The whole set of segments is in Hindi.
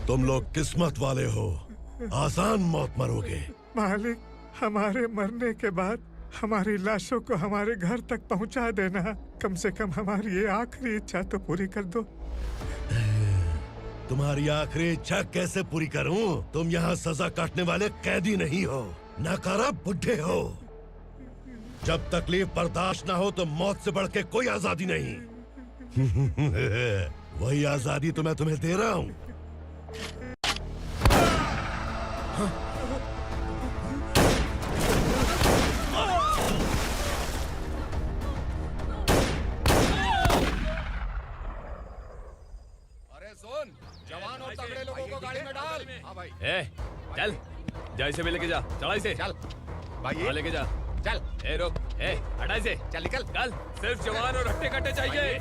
तुम लोग किस्मत वाले हो, आसान मौत मरोगे। मालिक, हमारे मरने के बाद हमारी लाशों को हमारे घर तक पहुंचा देना। कम से कम हमारी ये आखिरी इच्छा तो पूरी कर दो। तुम्हारी आखिरी इच्छा कैसे पूरी करूं? तुम यहाँ सजा काटने वाले कैदी नहीं हो, नकारा बुड्ढे हो। जब तकलीफ बर्दाश्त ना हो तो मौत से बढ़ के कोई आजादी नहीं। वही आजादी तो मैं तुम्हें दे रहा हूँ। जवान और तगड़े लोगों को गाड़ी में डाल। हाँ भाई। चल, जा इसे भी लेके जा, चला इसे। चल भाई, हाँ, लेके जा। चल। रुक, हटा इसे। चल निकल। कल सिर्फ जवान और हट्टे कट्टे चाहिए।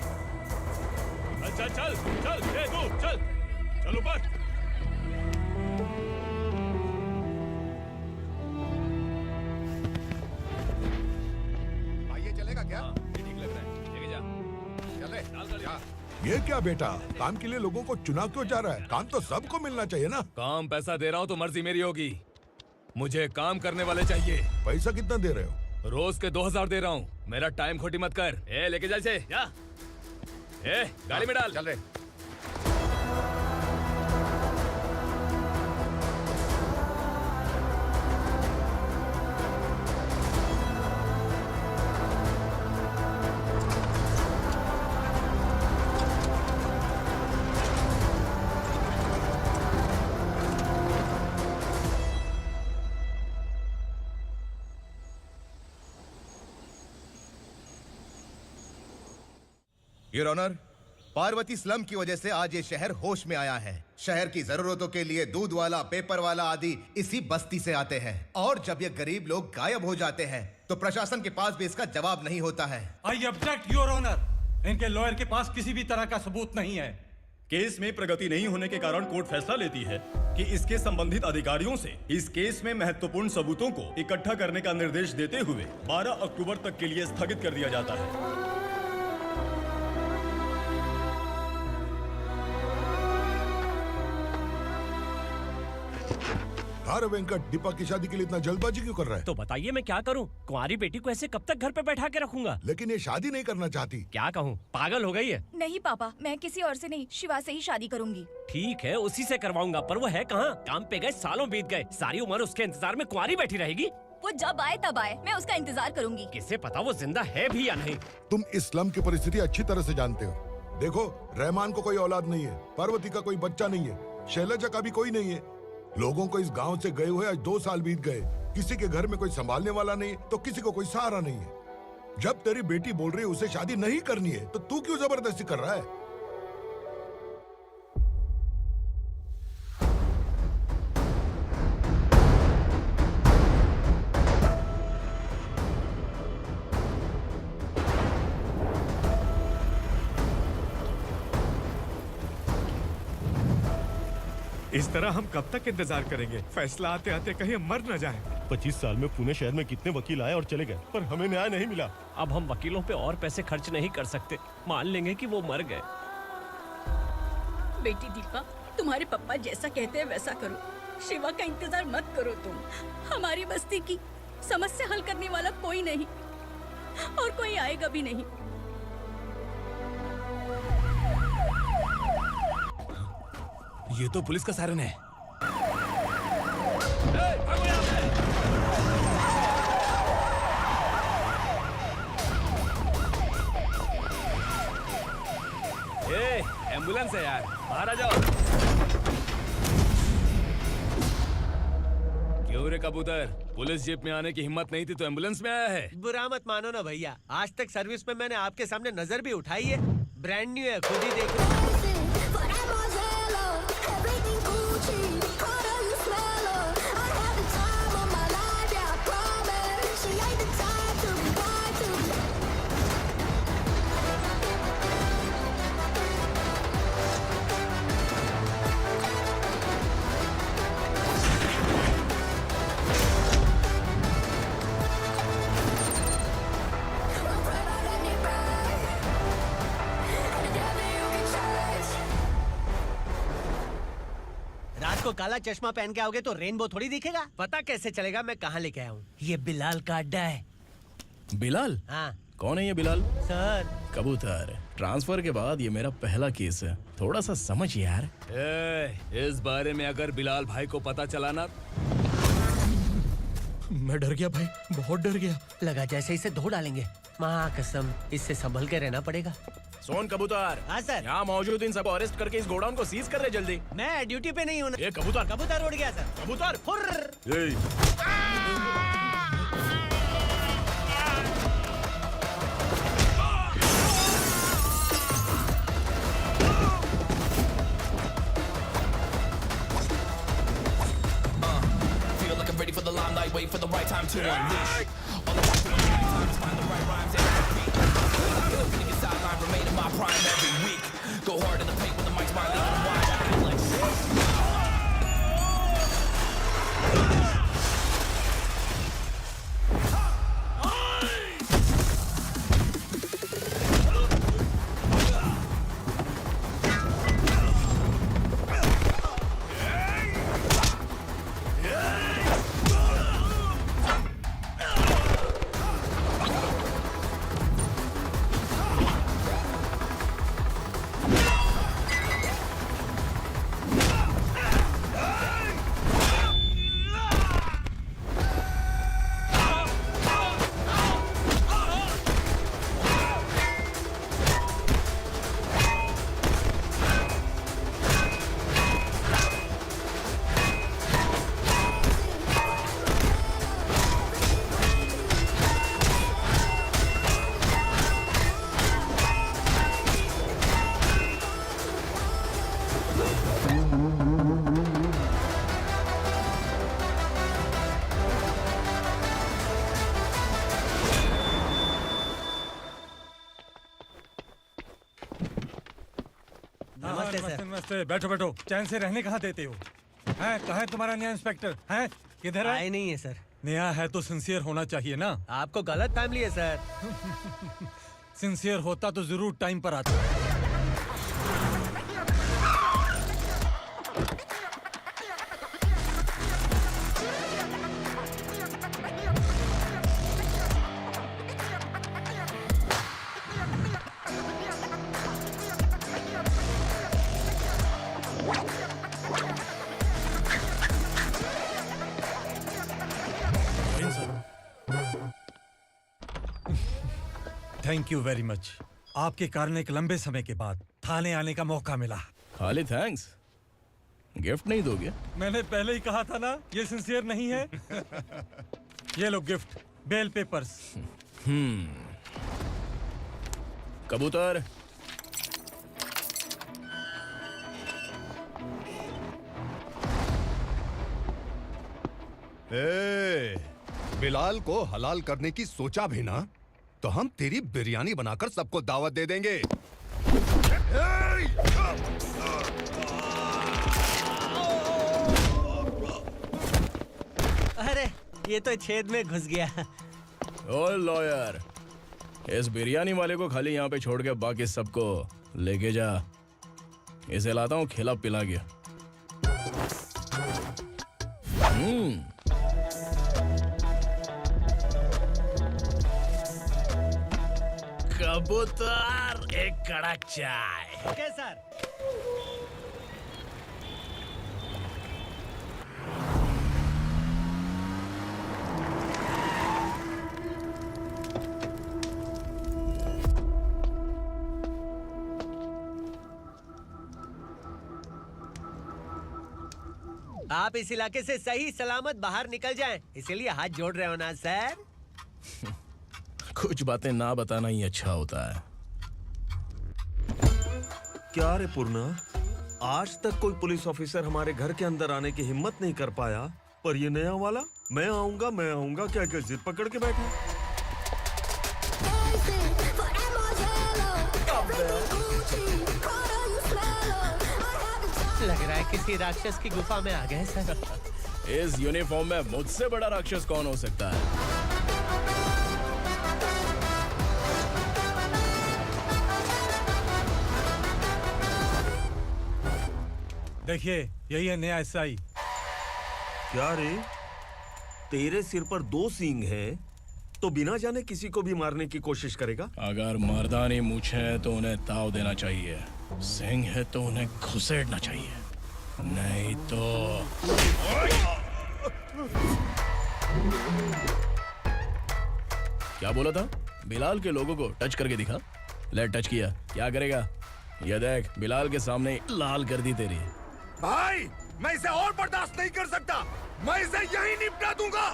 चल चल चल, तू चल, चल ऊपर। भाई ये चलेगा क्या? ठीक लग रहा है, लेके जा। चल रे, जा। ये क्या बेटा, काम के लिए लोगों को चुना क्यों जा रहा है? काम तो सबको मिलना चाहिए ना। काम पैसा दे रहा हूँ तो मर्जी मेरी होगी। मुझे काम करने वाले चाहिए। पैसा कितना दे रहे हो? रोज के 2000 दे रहा हूँ। मेरा टाइम खोटी मत कर। लेके जा इसे, जा। गाड़ी में डाल। चल रे। योर ऑनर, पार्वती स्लम की वजह से आज ये शहर होश में आया है। शहर की जरूरतों के लिए दूध वाला, पेपर वाला आदि इसी बस्ती से आते हैं। और जब ये गरीब लोग गायब हो जाते हैं तो प्रशासन के पास भी इसका जवाब नहीं होता है। I object your honour. इनके लॉयर के पास किसी भी तरह का सबूत नहीं है। केस में प्रगति नहीं होने के कारण कोर्ट फैसला लेती है कि इसके संबंधित अधिकारियों से इस केस में महत्वपूर्ण सबूतों को इकट्ठा करने का निर्देश देते हुए 12 अक्टूबर तक के लिए स्थगित कर दिया जाता है। अरे वेंकट, दीपा की शादी के लिए इतना जल्दबाजी क्यों कर रहा है? तो बताइए मैं क्या करूं? कुंवारी बेटी को ऐसे कब तक घर पे बैठा के रखूंगा? लेकिन ये शादी नहीं करना चाहती। क्या कहूं, पागल हो गई है। नहीं पापा, मैं किसी और से नहीं, शिवा से ही शादी करूंगी। ठीक है, उसी से करवाऊंगा, पर वो है कहाँ? काम पे गए, सालों बीत गए, सारी उम्र उसके इंतजार में कुंवारी बैठी रहेगी। वो जब आए तब आए, मैं उसका इंतजार करूंगी। किसे पता वो जिंदा है भी या नहीं। तुम इस्लाम की परिस्थिति अच्छी तरह से जानते हो। देखो, रहमान को कोई औलाद नहीं है, पार्वती का कोई बच्चा नहीं है, शैलजा का भी कोई नहीं है। लोगों को इस गांव से गए हुए आज 2 साल बीत गए। किसी के घर में कोई संभालने वाला नहीं, तो किसी को कोई सहारा नहीं है। जब तेरी बेटी बोल रही है उसे शादी नहीं करनी है, तो तू क्यों जबरदस्ती कर रहा है? इस तरह हम कब तक इंतजार करेंगे? फैसला आते आते कहीं हम मर न जाएं। 25 साल में पुणे शहर में कितने वकील आए और चले गए, पर हमें न्याय नहीं मिला। अब हम वकीलों पे और पैसे खर्च नहीं कर सकते। मान लेंगे कि वो मर गए। बेटी दीपा, तुम्हारे पापा जैसा कहते हैं वैसा करो। शिवा का इंतजार मत करो तुम। हमारी बस्ती की समस्या हल करने वाला कोई नहीं और कोई आएगा भी नहीं। ये तो पुलिस का सायरन है। एम्बुलेंस है यार, बाहर आ जाओ। क्यों रे कबूतर, पुलिस जीप में आने की हिम्मत नहीं थी तो एम्बुलेंस में आया है? बुरा मत मानो ना भैया, आज तक सर्विस में मैंने आपके सामने नजर भी उठाई है। ब्रांड न्यू है, खुद ही देखो। रात को काला चश्मा पहन के आओगे तो रेनबो थोड़ी दिखेगा। पता कैसे चलेगा मैं कहाँ लेके आया हूँ? ये बिलाल का अड्डा है। बिलाल? हाँ कौन है ये बिलाल? सर कबूतर, ट्रांसफर के बाद ये मेरा पहला केस है, थोड़ा सा समझ यार। इस बारे में अगर बिलाल भाई को पता चला ना, मैं डर गया भाई, बहुत डर गया। लगा जैसे इसे धो डालेंगे। माँ कसम, इससे संभल के रहना पड़ेगा। सोन कबूतर। हाँ सर। यहाँ मौजूद इन सबको अरेस्ट करके इस गोडाउन को सीज कर दे जल्दी। मैं ड्यूटी पे नहीं हूँ। ये कबूतर। कबूतर उड़ गया सर। कबूतर। Ready for the limelight, wait for the right time to unleash. All I got to do is find the right rhymes and beat. Looking at sideline, remain in my prime every week. Go hard in the paint when the mic's my leaving wide. I feel like नमस्ते। बैठो बैठो, चैन से रहने कहाँ देते हो? हैं कहाँ है तुम्हारा नया इंस्पेक्टर? हैं किधर है? आए नहीं है सर। नया है तो सिंसियर होना चाहिए ना। आपको गलत फैमिली है सर। सिंसियर होता तो जरूर टाइम पर आता। Thank you very much. आपके कारण एक लंबे समय के बाद थाने आने का मौका मिला। खाली थैंक्स, गिफ्ट नहीं दोगे? मैंने पहले ही कहा था ना ये सिंसियर नहीं है। ये लो गिफ्ट, बेल पेपर्स। कबूतर। बिलाल को हलाल करने की सोचा भी ना तो हम तेरी बिरयानी बनाकर सबको दावत दे देंगे। अरे ये तो छेद में घुस गया। ओ लॉयर, इस बिरयानी वाले को खाली यहाँ पे छोड़ के बाकी सबको लेके जा। इसे लाता हूँ खिला पिला के। कबूतर, एक कड़क चाय। Okay sir. आप इस इलाके से सही सलामत बाहर निकल जाएं, इसीलिए हाथ जोड़ रहे हो ना सर? कुछ बातें ना बताना ही अच्छा होता है। क्या रे पूर्णा, आज तक कोई पुलिस ऑफिसर हमारे घर के अंदर आने की हिम्मत नहीं कर पाया, पर ये नया वाला मैं आऊंगा क्या क्या जिद पकड़ के बैठा। लग रहा है किसी राक्षस की गुफा में आ गए सर। इस यूनिफॉर्म में मुझसे बड़ा राक्षस कौन हो सकता है? देखिए यही है नया एसआई। क्या रे, तेरे सिर पर 2 सींग है तो बिना जाने किसी को भी मारने की कोशिश करेगा? अगर मर्दानी मूछ है तो उन्हें ताव देना चाहिए, सिंह है तो उन्हें घुसेड़ना चाहिए, नहीं तो। क्या बोला था? बिलाल के लोगों को टच करके दिखा। ले टच किया, क्या करेगा? ये देख, बिलाल के सामने लाल कर दी तेरी। भाई, मैं इसे और बर्दाश्त नहीं कर सकता। मैं इसे यहीं निपटा दूंगा।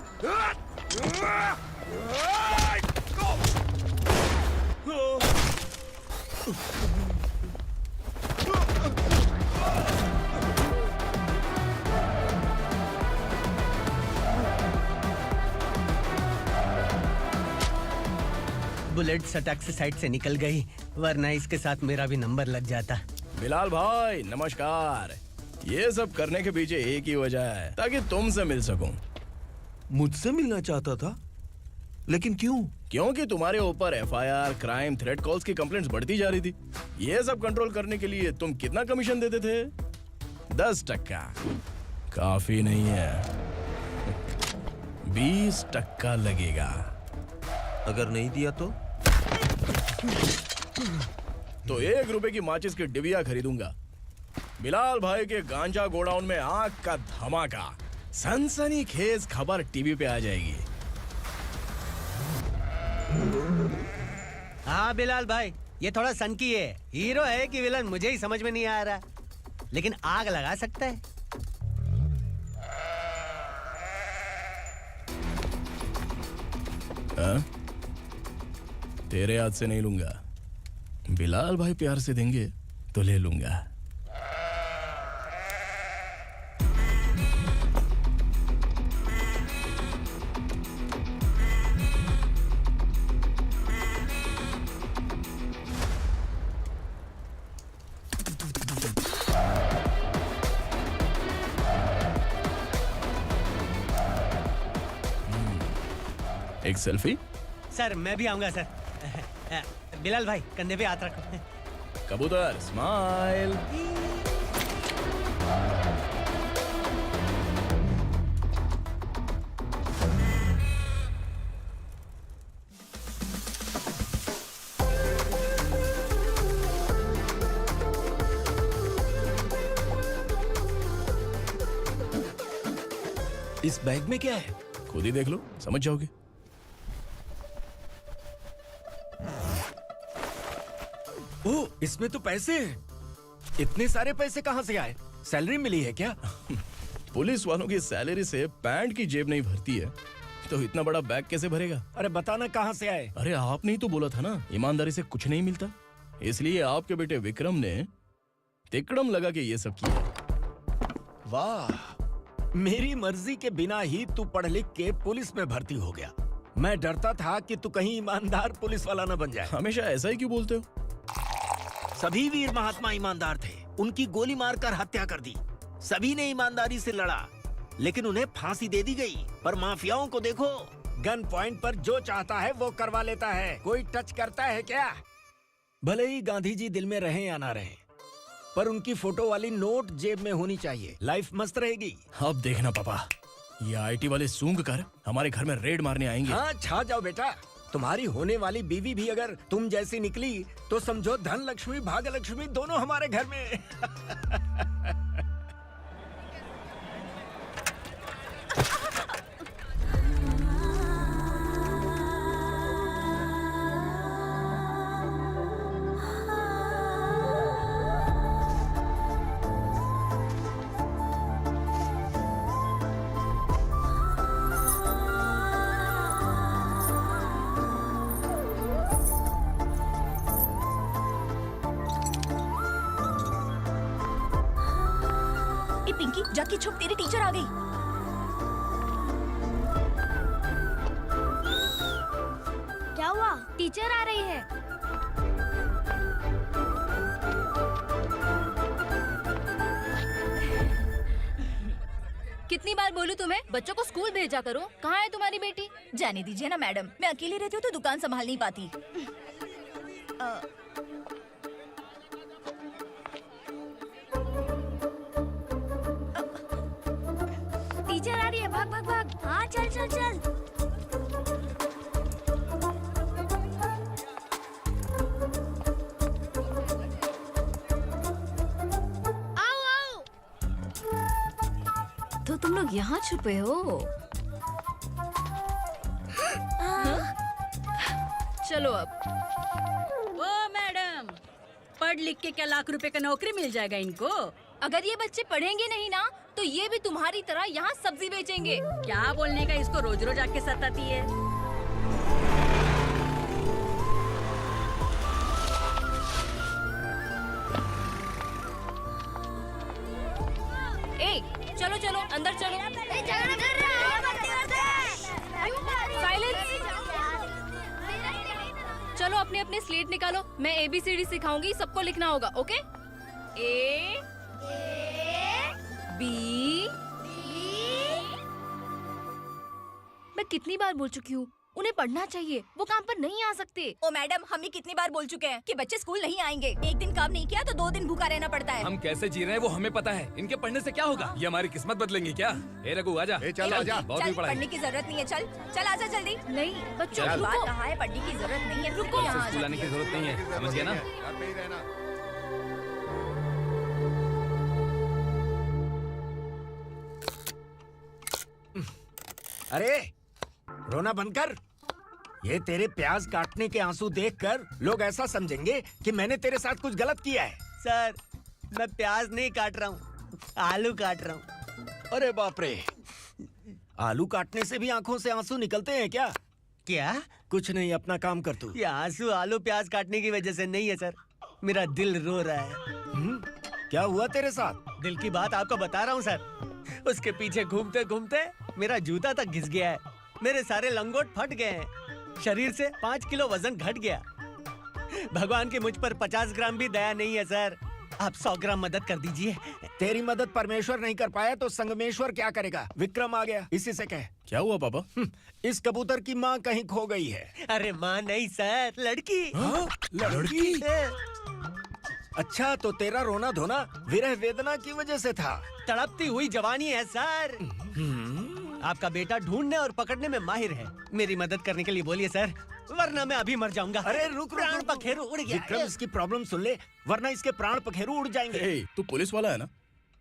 बुलेट सटक से साइड से निकल गई, वरना इसके साथ मेरा भी नंबर लग जाता। बिलाल भाई नमस्कार। ये सब करने के पीछे एक ही वजह है, ताकि तुमसे मिल सकूं। मुझसे मिलना चाहता था? लेकिन क्यों? क्योंकि तुम्हारे ऊपर एफआईआर, क्राइम, थ्रेट कॉल्स की कंप्लेंट्स बढ़ती जा रही थी। ये सब कंट्रोल करने के लिए तुम कितना कमीशन देते थे? 10%। काफी नहीं है, 20% लगेगा। अगर नहीं दिया तो 1 रुपए की माचिस की डिबिया खरीदूंगा। बिलाल भाई के गांजा गोडाउन में आग का धमाका, सनसनीखेज खबर टीवी पे आ जाएगी। हाँ बिलाल भाई, ये थोड़ा सनकी है। हीरो है कि विलन मुझे ही समझ में नहीं आ रहा, लेकिन आग लगा सकता है। हाँ? तेरे हाथ से नहीं लूंगा, बिलाल भाई प्यार से देंगे तो ले लूंगा। एक सेल्फी? सर मैं भी आऊंगा सर। बिलाल भाई कंधे पे हाथ रखो। कबूतर स्माइल। इस बैग में क्या है? खुद ही देख लो, समझ जाओगे। ओह, इसमें तो पैसे हैं। इतने सारे पैसे कहाँ से आए? सैलरी मिली है क्या? पुलिस वालों की सैलरी से पैंट की जेब नहीं भरती है, तो इतना बड़ा बैग कैसे भरेगा? अरे बताना कहाँ से आए? अरे आपने ही तो बोला था ना, ईमानदारी से कुछ नहीं मिलता। इसलिए आपके बेटे विक्रम ने तिकड़म लगा के ये सब किया। वाह, मेरी मर्जी के बिना ही तू पढ़ लिख के पुलिस में भर्ती हो गया। मैं डरता था कि तू कहीं ईमानदार पुलिस वाला न बन जाए। हमेशा ऐसा ही क्यों बोलते हो? सभी वीर महात्मा ईमानदार थे, उनकी गोली मारकर हत्या कर दी। सभी ने ईमानदारी से लड़ा, लेकिन उन्हें फांसी दे दी गई। पर माफियाओं को देखो, गन पॉइंट पर जो चाहता है वो करवा लेता है। कोई टच करता है क्या? भले ही गांधी जी दिल में रहे या ना रहे, पर उनकी फोटो वाली नोट जेब में होनी चाहिए। लाइफ मस्त रहेगी। अब देखना पापा, ये आईटी वाले सूंघ कर हमारे घर में रेड मारने आएंगे। हाँ, छा जाओ बेटा। तुम्हारी होने वाली बीवी भी अगर तुम जैसी निकली तो समझो धन लक्ष्मी भाग्य लक्ष्मी दोनों हमारे घर में। पिंकी, जाके छुप, तेरी टीचर आ गई। क्या हुआ? टीचर आ रही है। कितनी बार बोलूं तुम्हें, बच्चों को स्कूल भेजा करो। कहाँ है तुम्हारी बेटी? जाने दीजिए ना मैडम, मैं अकेली रहती हूँ तो दुकान संभाल नहीं पाती। टीचर आ रही है, भाग भाग भाग। हाँ चल चल चल। आओ आओ। तो तुम लोग यहाँ छुपे हो? चलो अब। ओ मैडम, पढ़ लिख के क्या लाख रुपए का नौकरी मिल जाएगा इनको? अगर ये बच्चे पढ़ेंगे नहीं ना तो ये भी तुम्हारी तरह यहाँ सब्जी बेचेंगे। क्या बोलने का, इसको रोज रोज आके सताती है। ए, चलो चलो अंदर चलो। साइलेंस। चलो अपने अपने स्लेट निकालो, मैं ABCD सिखाऊंगी, सबको लिखना होगा, ओके? A B। मैं कितनी बार बोल चुकी हूँ, उन्हें पढ़ना चाहिए, वो काम पर नहीं आ सकते। ओ मैडम, हम भी कितनी बार बोल चुके हैं कि बच्चे स्कूल नहीं आएंगे। एक दिन काम नहीं किया तो 2 दिन भूखा रहना पड़ता है। हम कैसे जी रहे हैं वो हमें पता है, इनके पढ़ने से क्या होगा? ये हमारी किस्मत बदलेंगी क्या? ए रघु आजा। चल आजा। बहुत भी पढ़ाई। पढ़ने की जरूरत नहीं है, चल चल आजा जल्दी। नहीं बच्चों चल। रुको। कहा है पढ़ने की जरूरत नहीं है, रुको। यहाँ आ स्कूल आने जाती की है। जरूरत नहीं है, समझ गया ना? घर पे ही रहना। अरे रोना बंद कर। ये तेरे प्याज काटने के आंसू देखकर लोग ऐसा समझेंगे कि मैंने तेरे साथ कुछ गलत किया है। सर, मैं प्याज नहीं काट रहा हूँ, आलू काट रहा हूँ। अरे बाप रे, आलू काटने से भी आंखों से आंसू निकलते हैं क्या? क्या? कुछ नहीं, अपना काम कर तू। ये आंसू आलू प्याज काटने की वजह से नहीं है सर, मेरा दिल रो रहा है। क्या हुआ तेरे साथ? दिल की बात आपको बता रहा हूँ सर। उसके पीछे घूमते घूमते मेरा जूता तक घिस गया है, मेरे सारे लंगोट फट गए हैं, शरीर से 5 किलो वजन घट गया। भगवान की मुझ पर 50 ग्राम भी दया नहीं है सर, आप 100 ग्राम मदद कर दीजिए। तेरी मदद परमेश्वर नहीं कर पाया तो संगमेश्वर क्या करेगा? विक्रम आ गया, इसी से कह। क्या हुआ पापा? इस कबूतर की माँ कहीं खो गई है। अरे माँ नहीं सर, लड़की। लड़की? अच्छा, तो तेरा रोना धोना विरह वेदना की वजह से था। तड़पती हुई जवानी है सर। आपका बेटा ढूंढने और पकड़ने में माहिर है, मेरी मदद करने के लिए बोलिए सर, वरना मैं अभी मर जाऊंगा। अरे रुक, प्राण पखेरु उड़ गया। विक्रम, इसकी प्रॉब्लम सुन ले, वरना इसके प्राण पखेरु उड़ जाएंगे। ए, तू पुलिस वाला है ना,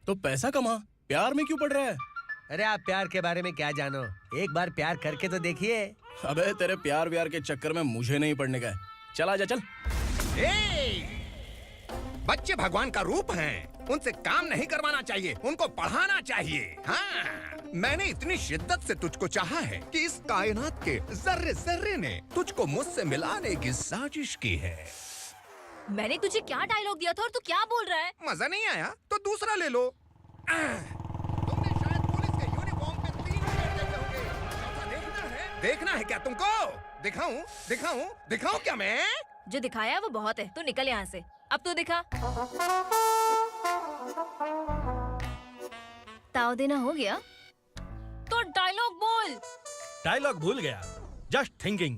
तो पैसा कमा, प्यार में क्यों पड़ रहा है? अरे आप प्यार के बारे में क्या जानो, एक बार प्यार करके तो देखिए। अबे तेरे प्यार व्यार के चक्कर में मुझे नहीं पड़ने का है। चल आजा चल। बच्चे भगवान का रूप हैं, उनसे काम नहीं करवाना चाहिए, उनको पढ़ाना चाहिए। हाँ, मैंने इतनी शिद्दत से तुझको चाहा है कि इस कायनात के जर्रे जर्रे ने तुझको मुझसे मिलाने की साजिश की है। मैंने तुझे क्या डायलॉग दिया था और तू क्या बोल रहा है? मजा नहीं आया तो दूसरा ले लो। तुमने शायद पुलिस के यूनिफॉर्म पे 3 शेर देखे होंगे। ऐसा देखना है क्या तुमको? दिखाऊं दिखाऊं दिखाऊं क्या मैं? जो दिखाया वो बहुत है, तू निकल यहाँ से। अब तू दिखा। ताव देना हो गया तो डायलॉग बोल। डायलॉग भूल गया। Just thinking,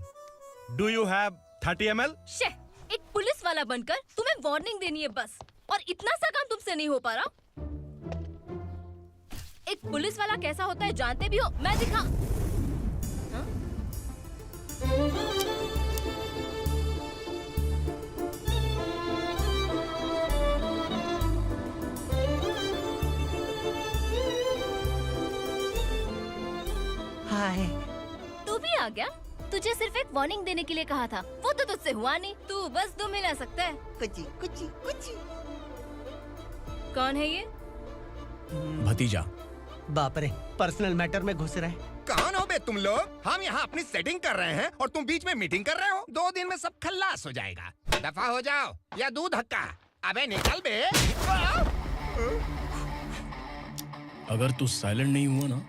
do you have 30 ml? शे, एक पुलिस वाला बनकर तुम्हें वार्निंग देनी है बस, और इतना सा काम तुमसे नहीं हो पा रहा। एक पुलिस वाला कैसा होता है जानते भी हो? मैं दिखा। हाँ? हाय। तू भी आ गया? तुझे सिर्फ एक वार्निंग देने के लिए कहा था, वो तो तुझसे हुआ नहीं। तू बस 2 मिला सकता है। कुची कुची कुची। कौन है ये? भतीजा। बाप रे, पर्सनल मैटर में घुस रहे। कौन हो बे तुम लोग? हम यहाँ अपनी सेटिंग कर रहे हैं और तुम बीच में मीटिंग कर रहे हो। 2 दिन में सब खल्लास हो जाएगा। दफा हो जाओ या दूध हक्का। अबे निकल बे। अगर तू साइलेंट नहीं हुआ ना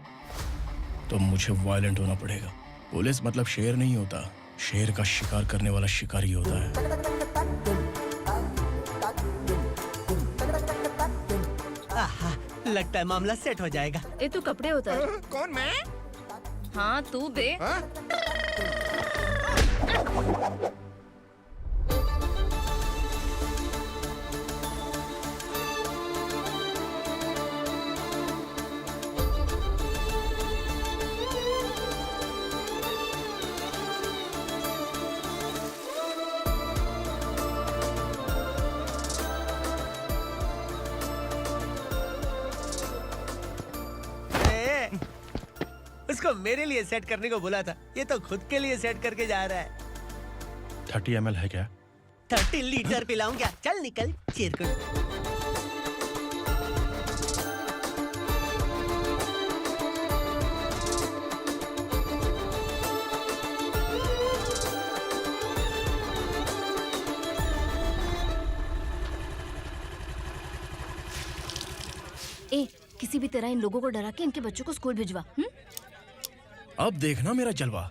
तो मुझे वायलेंट होना पड़ेगा। पुलिस मतलब शेर नहीं होता, शेर का शिकार करने वाला शिकारी होता है। आहा, लगता है मामला सेट हो जाएगा। ये तू कपड़े होता है। कौन मैं? हाँ तू बे। इसको मेरे लिए सेट करने को बोला था, ये तो खुद के लिए सेट करके जा रहा है। 30 ml है क्या? 30 लीटर पिलाऊं क्या? चल निकल चिरकुट। ए, किसी भी तरह इन लोगों को डरा के इनके बच्चों को स्कूल भिजवा। अब देखना मेरा जलवा।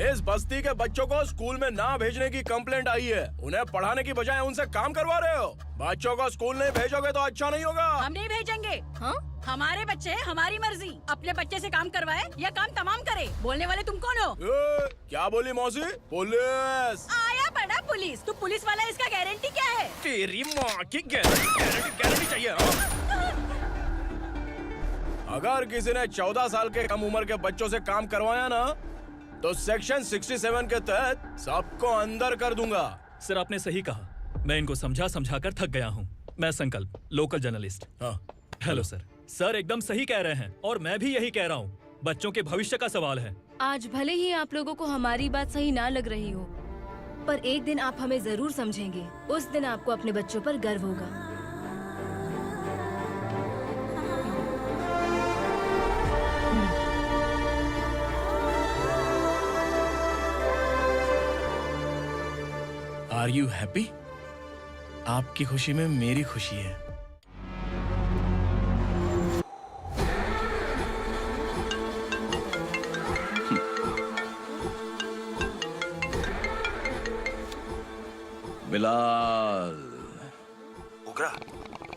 इस बस्ती के बच्चों को स्कूल में ना भेजने की कंप्लेंट आई है। उन्हें पढ़ाने की बजाय उनसे काम करवा रहे हो। बच्चों को स्कूल नहीं भेजोगे तो अच्छा नहीं होगा। हम नहीं भेजेंगे। हाँ? हमारे बच्चे हमारी मर्जी। अपने बच्चे से काम करवाए या काम तमाम करे। बोलने वाले तुम कौन हो? क्या बोली मौसी? पुलिस आया बड़ा पुलिस। तू पुलिस वाला, इसका गारंटी क्या है? तेरी माँ की गारंटी चाहिए। अगर किसी ने 14 साल के कम उम्र के बच्चों से काम करवाया ना, तो सेक्शन 67 के तहत सबको अंदर कर दूंगा। सर आपने सही कहा। मैं इनको समझा कर थक गया हूँ। मैं संकल्प, local journalist. Hello sir. Sir एकदम सही कह रहे हैं और मैं भी यही कह रहा हूँ। बच्चों के भविष्य का सवाल है। आज भले ही आप लोगों को हमारी बात सही ना लग रही हो, पर एक दिन आप हमें जरूर समझेंगे। उस दिन आपको अपने बच्चों पर गर्व होगा। Are you happy? आपकी खुशी में मेरी खुशी है। बिलाल। उगरा,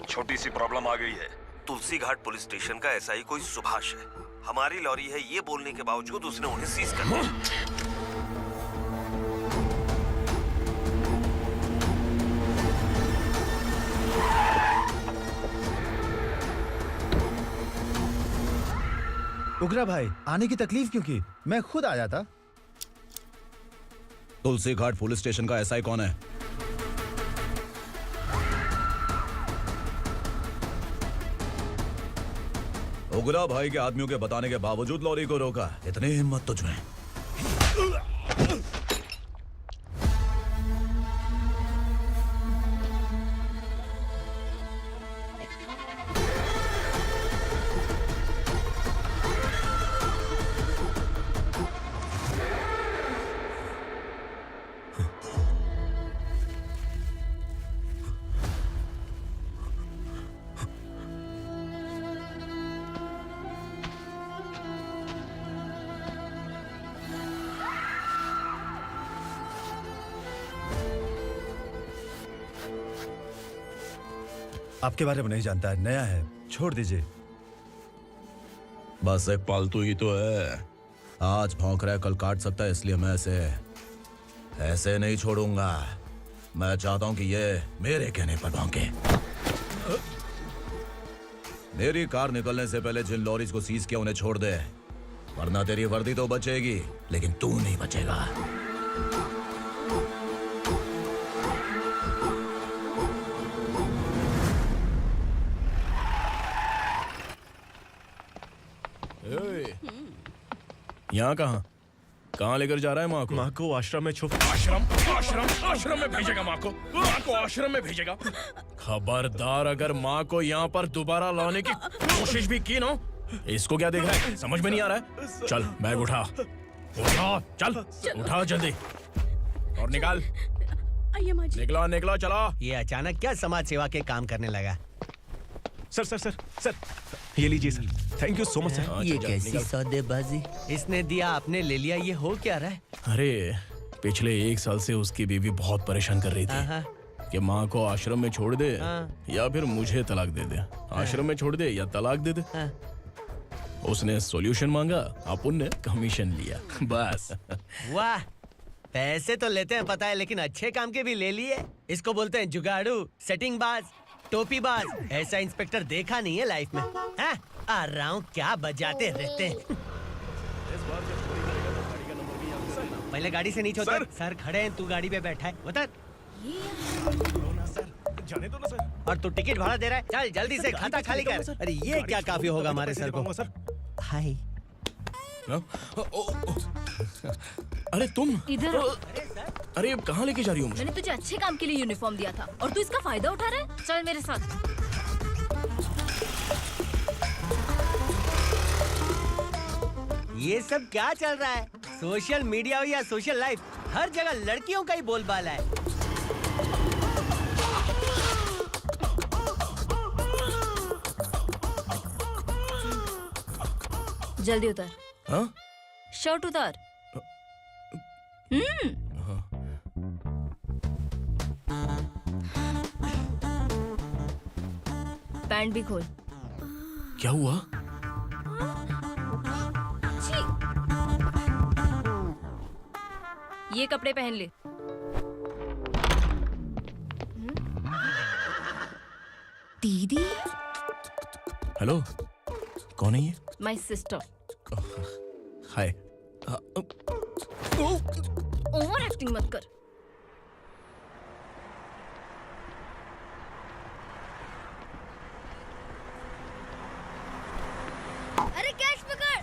छोटी सी प्रॉब्लम आ गई है। तुलसी घाट पुलिस स्टेशन का एसआई कोई सुभाष है। हमारी लॉरी है ये बोलने के बावजूद उसने उन्हें सीज कर दिया। उगरा भाई, आने की तकलीफ क्यों की? मैं खुद आ जाता। तुलसी घाट पुलिस स्टेशन का एसआई कौन है? उगरा भाई के आदमियों के बताने के बावजूद लॉरी को रोका। इतनी हिम्मत तुझमें? आपके बारे में नहीं जानता है, नया है, छोड़ दीजिए। बस एक पालतू ही तो है। आज भौंक रहा है, कल काट सकता है, इसलिए मैं ऐसे नहीं छोड़ूंगा। मैं चाहता हूं कि ये मेरे कहने पर भौंके। मेरी कार निकलने से पहले जिन लॉरीज को सीज किया उन्हें छोड़ दे, वरना तेरी वर्दी तो बचेगी लेकिन तू नहीं बचेगा। यहाँ कहाँ लेकर जा रहा है माँ को? माँ को आश्रम में छुप। आश्रम में भेजेगा माँ को? माँ को आश्रम में भेजेगा? खबरदार, अगर माँ को यहाँ पर दोबारा लाने की कोशिश भी की ना, इसको क्या देख रहा है? समझ में नहीं आ रहा है? चल बैग उठा, चल उठा जल्दी और निकाल। निकला चला। ये अचानक क्या समाज सेवा के काम करने लगा? सर ये लीजिए sir. Thank you so much sir. ये कैसी सौदेबाजी? इसने दिया आपने ले लिया, ये हो क्या रहा है? अरे पिछले 1 साल से उसकी बीवी बहुत परेशान कर रही थी कि माँ को आश्रम में छोड़ दे या फिर मुझे तलाक दे दे। आश्रम में छोड़ दे या तलाक दे दे। उसने सॉल्यूशन मांगा, अपन ने कमीशन लिया, बस। वाह, पैसे तो लेते हैं पता है, लेकिन अच्छे काम के भी ले लिए। इसको बोलते हैं जुगाड़ू, सेटिंग बाज, टोपी बाज। ऐसा इंस्पेक्टर देखा नहीं है लाइफ में। हाँ? आ रहा हूँ, क्या बजाते रहते हैं। पहले गाड़ी से नीचे उतर। सर खड़े हैं, तू गाड़ी पे बैठा है, उतर। जाने दो ना सर। और तू टिकट भाड़ा दे रहा है? चल जल्दी से खाता खाली कर। अरे ये क्या काफी होगा हमारे सर को। हाय। अरे तुम इधर। अरे कहाँ लेके जा रही हो मुझे? मैंने तुझे अच्छे काम के लिए यूनिफॉर्म दिया था और तू इसका फायदा उठा रहा है। चल मेरे साथ। ये सब क्या चल रहा है? सोशल मीडिया हो या सोशल लाइफ, हर जगह लड़कियों का ही बोलबाला है। जल्दी उतर। हाँ? शर्ट उतार। पैंट भी खोल। क्या हुआ? ये कपड़े पहन ले। दीदी। हेलो, कौन है ये? My sister. Hi. Over acting मत कर। अरे कैच पकड़।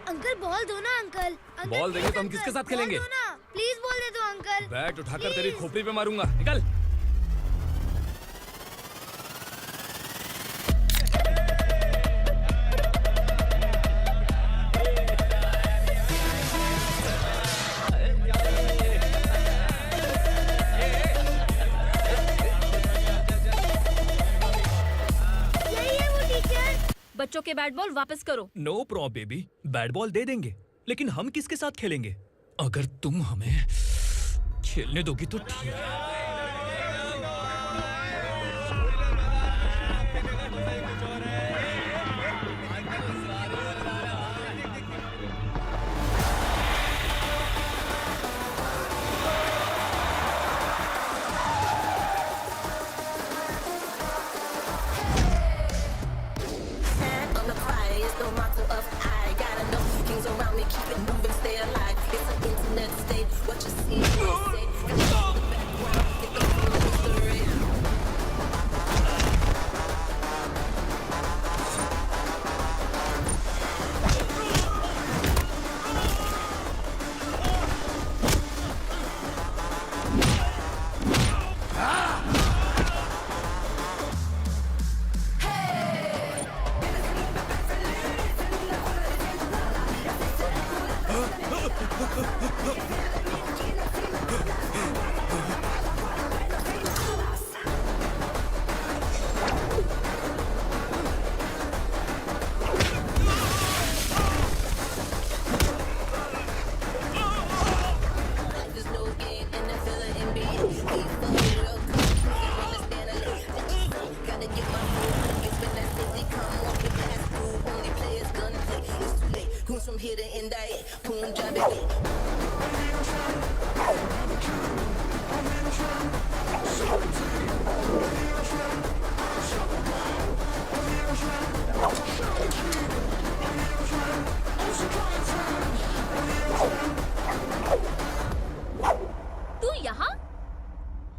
अंकल बॉल दो ना अंकल। बॉल देंगे तो हम किसके साथ खेलेंगे? प्लीज बॉल दे दो अंकल। बैट उठाकर तेरी खोपड़ी पे मारूंगा। निकल। बच्चों के बैट बॉल वापस करो। No problem baby, bat ball दे देंगे, लेकिन हम किसके साथ खेलेंगे? अगर तुम हमें खेलने दोगी तो ठीक है।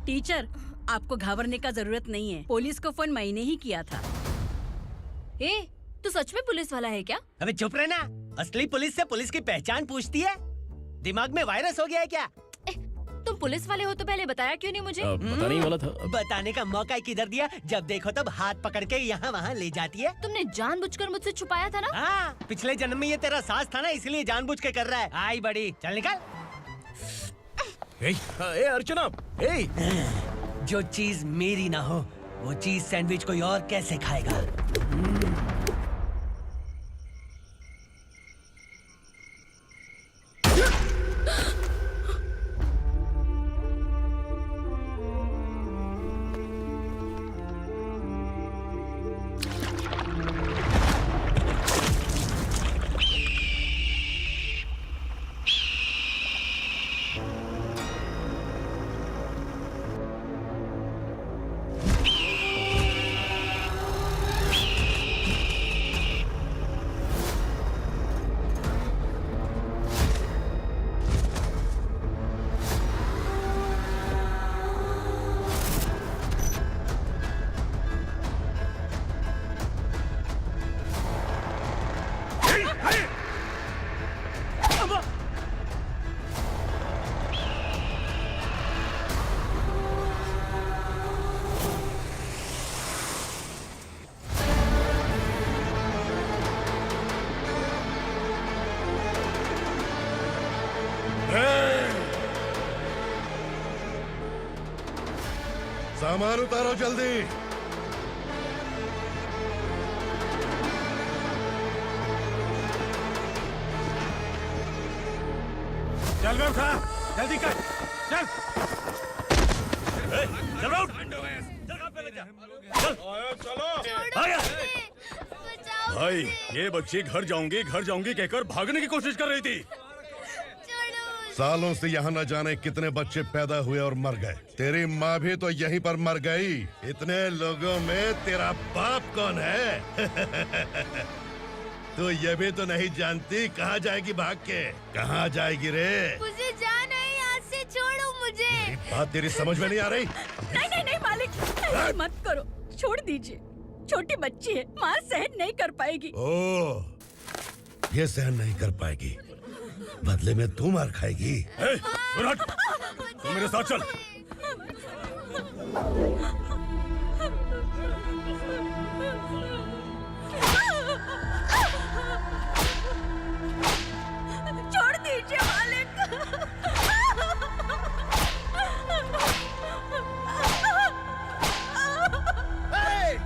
टीचर, आपको घबराने का जरूरत नहीं है। पुलिस को फोन मैंने ही किया था। ए, तू सच में पुलिस वाला है क्या? अबे चुप रहना। असली पुलिस से पुलिस की पहचान पूछती है? दिमाग में वायरस हो गया है क्या? तुम पुलिस वाले हो तो पहले बताया क्यों नहीं मुझे? बताने ही वाला था। बताने का मौका किधर दिया? जब देखो तब हाथ पकड़ के यहाँ वहाँ ले जाती है। तुमने जानबूझकर मुझसे छुपाया था ना? हाँ, पिछले जन्म में ये तेरा सास था ना, इसलिए जानबूझ के कर रहा है। आई बड़ी, चल निकल। ए अर्चना, ए! जो चीज मेरी ना हो, वो चीज सैंडविच कोई और कैसे खाएगा? सामान उतारो जल्दी। चल बे उठा, जल्दी कर, चल। चल बे उठ। चलो। आ गया। भाई ये बच्ची घर जाऊंगी कहकर भागने की कोशिश कर रही थी। सालों से यहाँ न जाने कितने बच्चे पैदा हुए और मर गए। तेरी माँ भी तो यहीं पर मर गई। इतने लोगों में तेरा बाप कौन है? तू ये भी तो नहीं जानती कहाँ जाएगी भाग के? कहाँ जाएगी रे? मुझे जाना है, यहाँ से छोड़ो मुझे। बात तेरी समझ में नहीं आ रही? नहीं मालिक, ऐसे मत करो, छोड़ दीजिए। छोटी बच्ची है, माँ सहन नहीं कर पाएगी। ओह, ये सहन नहीं कर पाएगी, बदले में तू मार खाएगी। तू मेरे साथ चल। छोड़ दीजिए मालिक।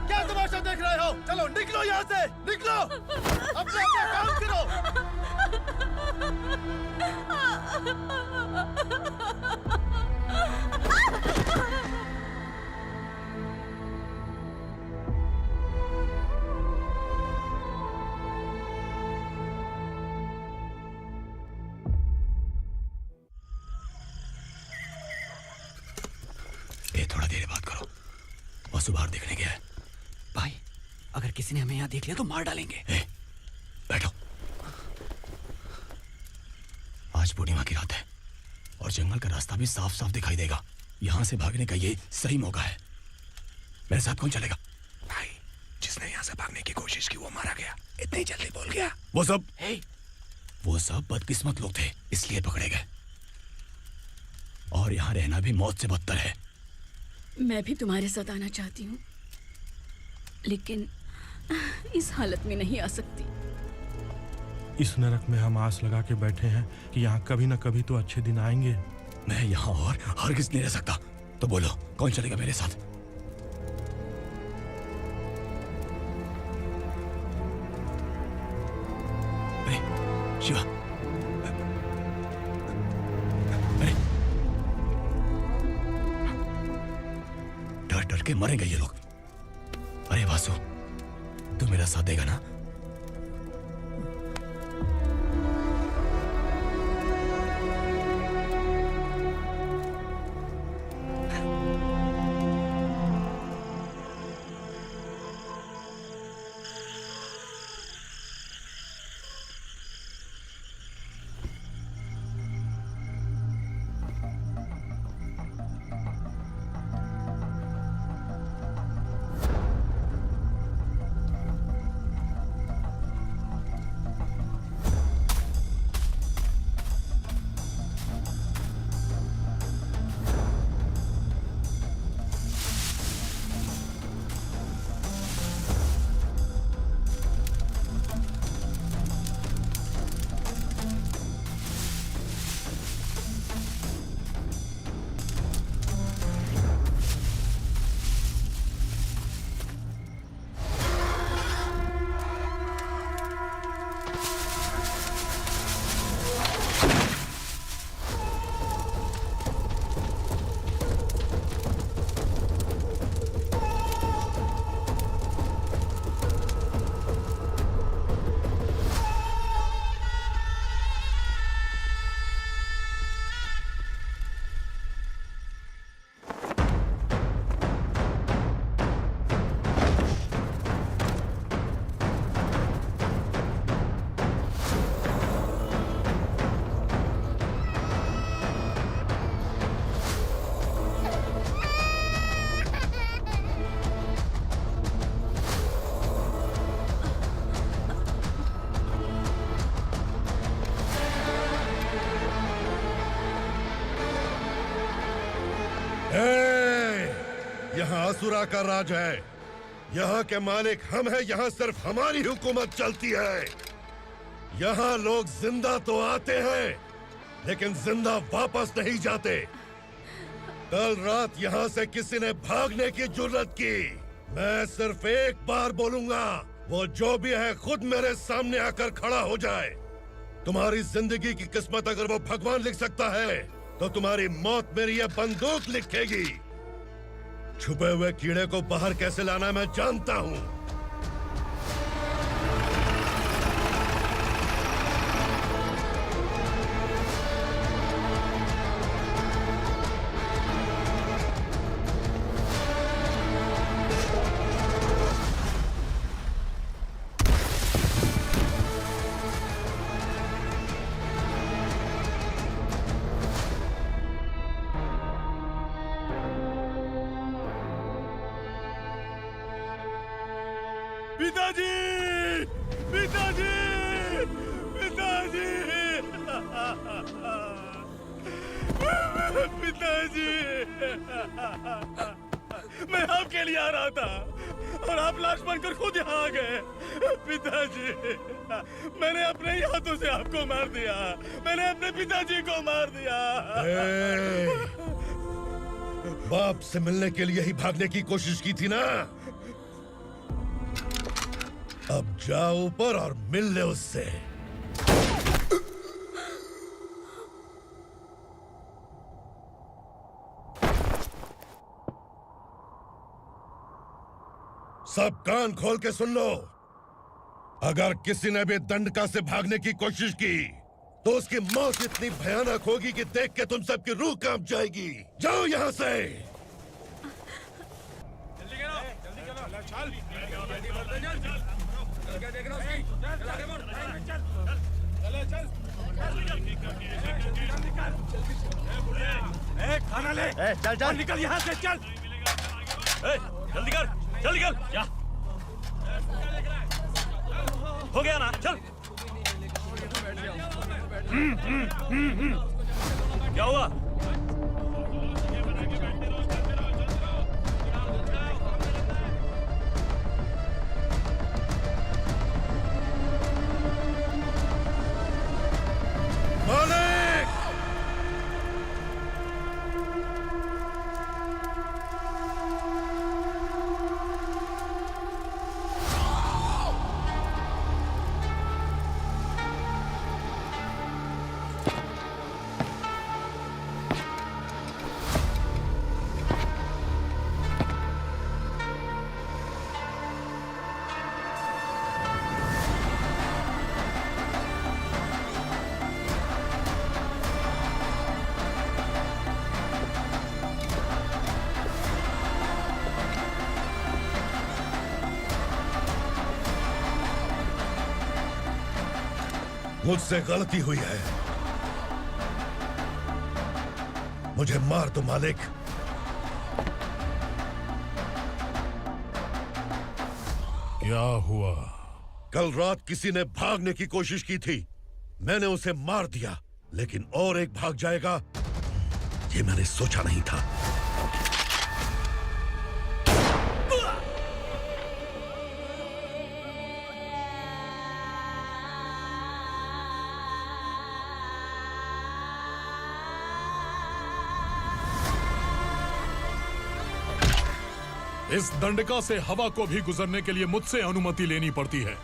क्या तमाशा देख रहे हो? चलो निकलो यहाँ से, निकलो। अपना काम करो। ये थोड़ा देर बात करो। वासु बाहर देखने गया है। भाई, अगर किसी ने हमें यहाँ देख लिया तो मार डालेंगे। बैठो। आज पूर्णिमा की रात है और जंगल का रास्ता भी साफ साफ दिखाई देगा। यहाँ से भागने का ये सही मौका है। मेरे साथ कौन चलेगा? भाई, जिसने यहाँ से भागने की कोशिश की वो मारा गया। इतनी जल्दी बोल गया। वो सब बदकिस्मत लोग थे, इसलिए पकड़े गए। और यहाँ रहना भी मौत से बदतर है। मैं भी तुम्हारे साथ आना चाहती हूँ, लेकिन इस हालत में नहीं आ सकती। इस नरक में हम आस लगा के बैठे हैं कि यहाँ कभी न कभी तो अच्छे दिन आएंगे। मैं यहाँ और हरगिज़ नहीं रह सकता। तो बोलो, कौन चलेगा मेरे साथ? अरे शिवा, अरे डर डर के मरेंगे ये लोग। अरे वासु, तू मेरा साथ देगा ना? यहाँ असुरा का राज है। यहाँ के मालिक हम हैं। यहाँ सिर्फ हमारी हुकूमत चलती है। यहाँ लोग जिंदा तो आते हैं, लेकिन जिंदा वापस नहीं जाते। कल रात यहाँ से किसी ने भागने की जुर्रत की, मैं सिर्फ एक बार बोलूंगा, वो जो भी है खुद मेरे सामने आकर खड़ा हो जाए। तुम्हारी जिंदगी की किस्मत अगर वो भगवान लिख सकता है, तो तुम्हारी मौत मेरी ये बंदूक लिखेगी। छुपे हुए कीड़े को बाहर कैसे लाना मैं जानता हूँ। पिताजी, पिताजी, पिताजी, पिताजी, मैं आपके लिए आ रहा था और आप लाश बनकर खुद यहाँ आ गए। पिताजी, मैंने अपने ही हाथों से आपको मार दिया, मैंने अपने पिताजी को मार दिया। बाप से मिलने के लिए ही भागने की कोशिश की थी ना? अब जाओ ऊपर और मिल ले उससे। सब कान खोल के सुन लो। अगर किसी ने भी दंडका से भागने की कोशिश की, तो उसकी मौत इतनी भयानक होगी कि देख के तुम सबकी रूह कांप जाएगी। जाओ यहाँ से। खाना ले। चल चल निकल यहाँ से, चल। जल्दी कर, जल्दी कर। क्या हो गया ना? चल। क्या हुआ? मुझसे गलती हुई है, मुझे मार दो मालिक। क्या हुआ? कल रात किसी ने भागने की कोशिश की थी, मैंने उसे मार दिया, लेकिन और एक भाग जाएगा ये मैंने सोचा नहीं था। इस दंडका से हवा को भी गुजरने के लिए मुझसे अनुमति लेनी पड़ती है।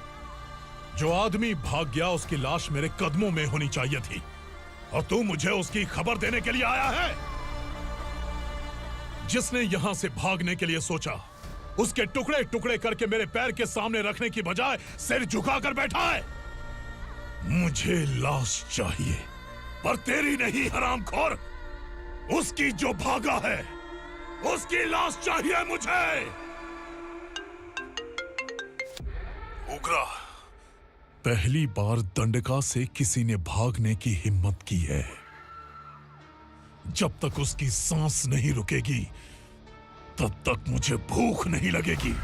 जो आदमी भाग गया उसकी लाश मेरे कदमों में होनी चाहिए थी, और तू मुझे उसकी खबर देने के लिए आया है। जिसने यहां से भागने के लिए सोचा, उसके टुकड़े टुकड़े करके मेरे पैर के सामने रखने की बजाय सिर झुकाकर बैठा है। मुझे लाश चाहिए, पर तेरी नहीं हरामखोर, उसकी जो भागा है उसकी लाश चाहिए मुझे। उग्रा, पहली बार दंडका से किसी ने भागने की हिम्मत की है। जब तक उसकी सांस नहीं रुकेगी, तब तक मुझे भूख नहीं लगेगी।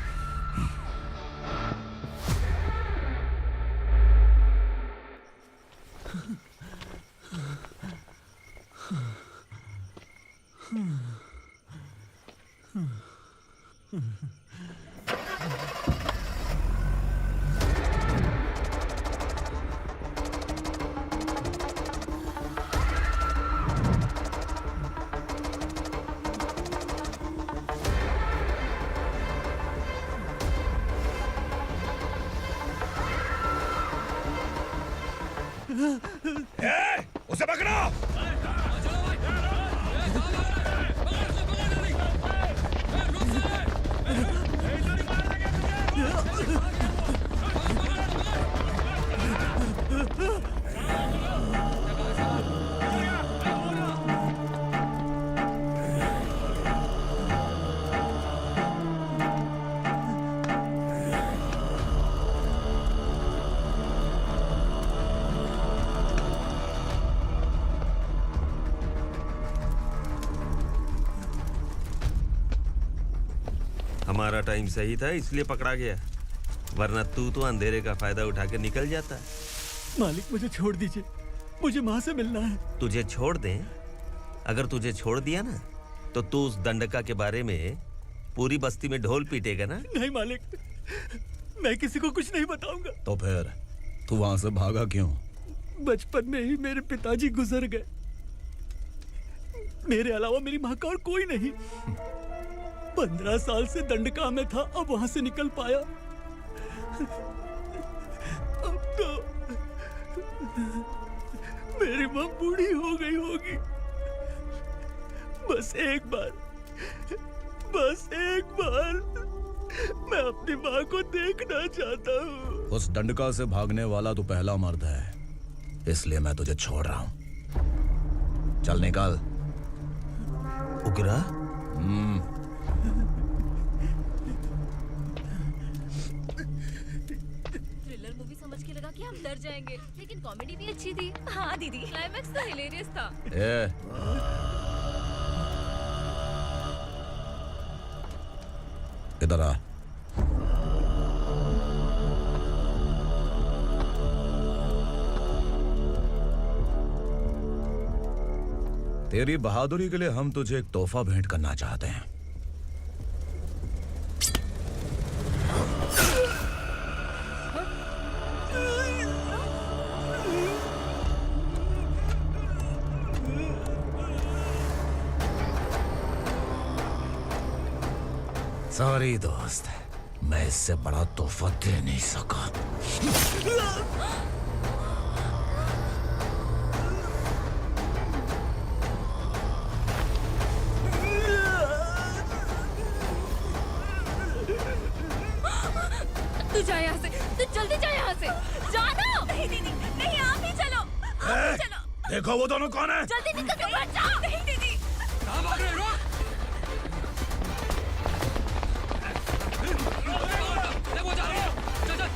उसे पकड़ो। हमारा टाइम सही था इसलिए पकड़ा गया, वरना तू तो अंधेरे का फायदा उठा के निकल जाता। मालिक मुझे छोड़ दीजिए, मुझे माँ से मिलना है। तुझे छोड़ दें? अगर तुझे छोड़ दिया ना तो तू उस दंडका के बारे में पूरी बस्ती में ढोल पीटेगा ना। नहीं मालिक, मैं किसी को कुछ नहीं बताऊंगा। तो फिर तू वहां से भागा क्यों? बचपन में ही मेरे पिताजी गुजर गए, मेरे अलावा मेरी माँ का और कोई नहीं। 15 साल से दंडका में था, अब वहां से निकल पाया। अब तो मेरी माँ बूढ़ी हो गई होगी। बस एक बार मैं अपनी माँ को देखना चाहता हूँ। उस दंडका से भागने वाला तू पहला मर्द है, इसलिए मैं तुझे छोड़ रहा हूँ। चल निकल। उग्रा? थ्रिलर मूवी समझ के लगा कि हम डर जाएंगे, लेकिन कॉमेडी भी अच्छी थी। हाँ दीदी, क्लाइमैक्स तो हिलेरियस था। इधर आ। तेरी बहादुरी के लिए हम तुझे एक तोहफा भेंट करना चाहते हैं। सॉरी दोस्त, मैं इससे बड़ा तोहफा दे नहीं सका। तू जा यहाँ से, तू जल्दी जा यहाँ से। जाना। नहीं दीदी, नहीं आप ही चलो। आप ही चलो। देखो वो दोनों कौन है? जल्दी निकल के मत जाओ। नहीं दीदी। कहाँ भाग रहे हो? वो जा रहे हो। चल चल।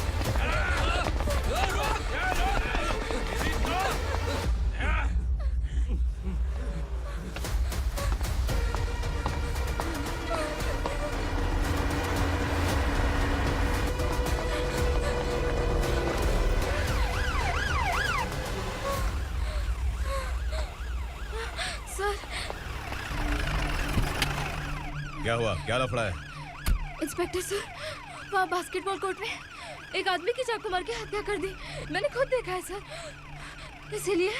सर। क्या हुआ? क्या लफड़ा है? इंस्पेक्टर सर, वहाँ बास्केटबॉल कोर्ट में एक आदमी की चाकू मार के हत्या कर दी। मैंने खुद देखा है सर, इसीलिए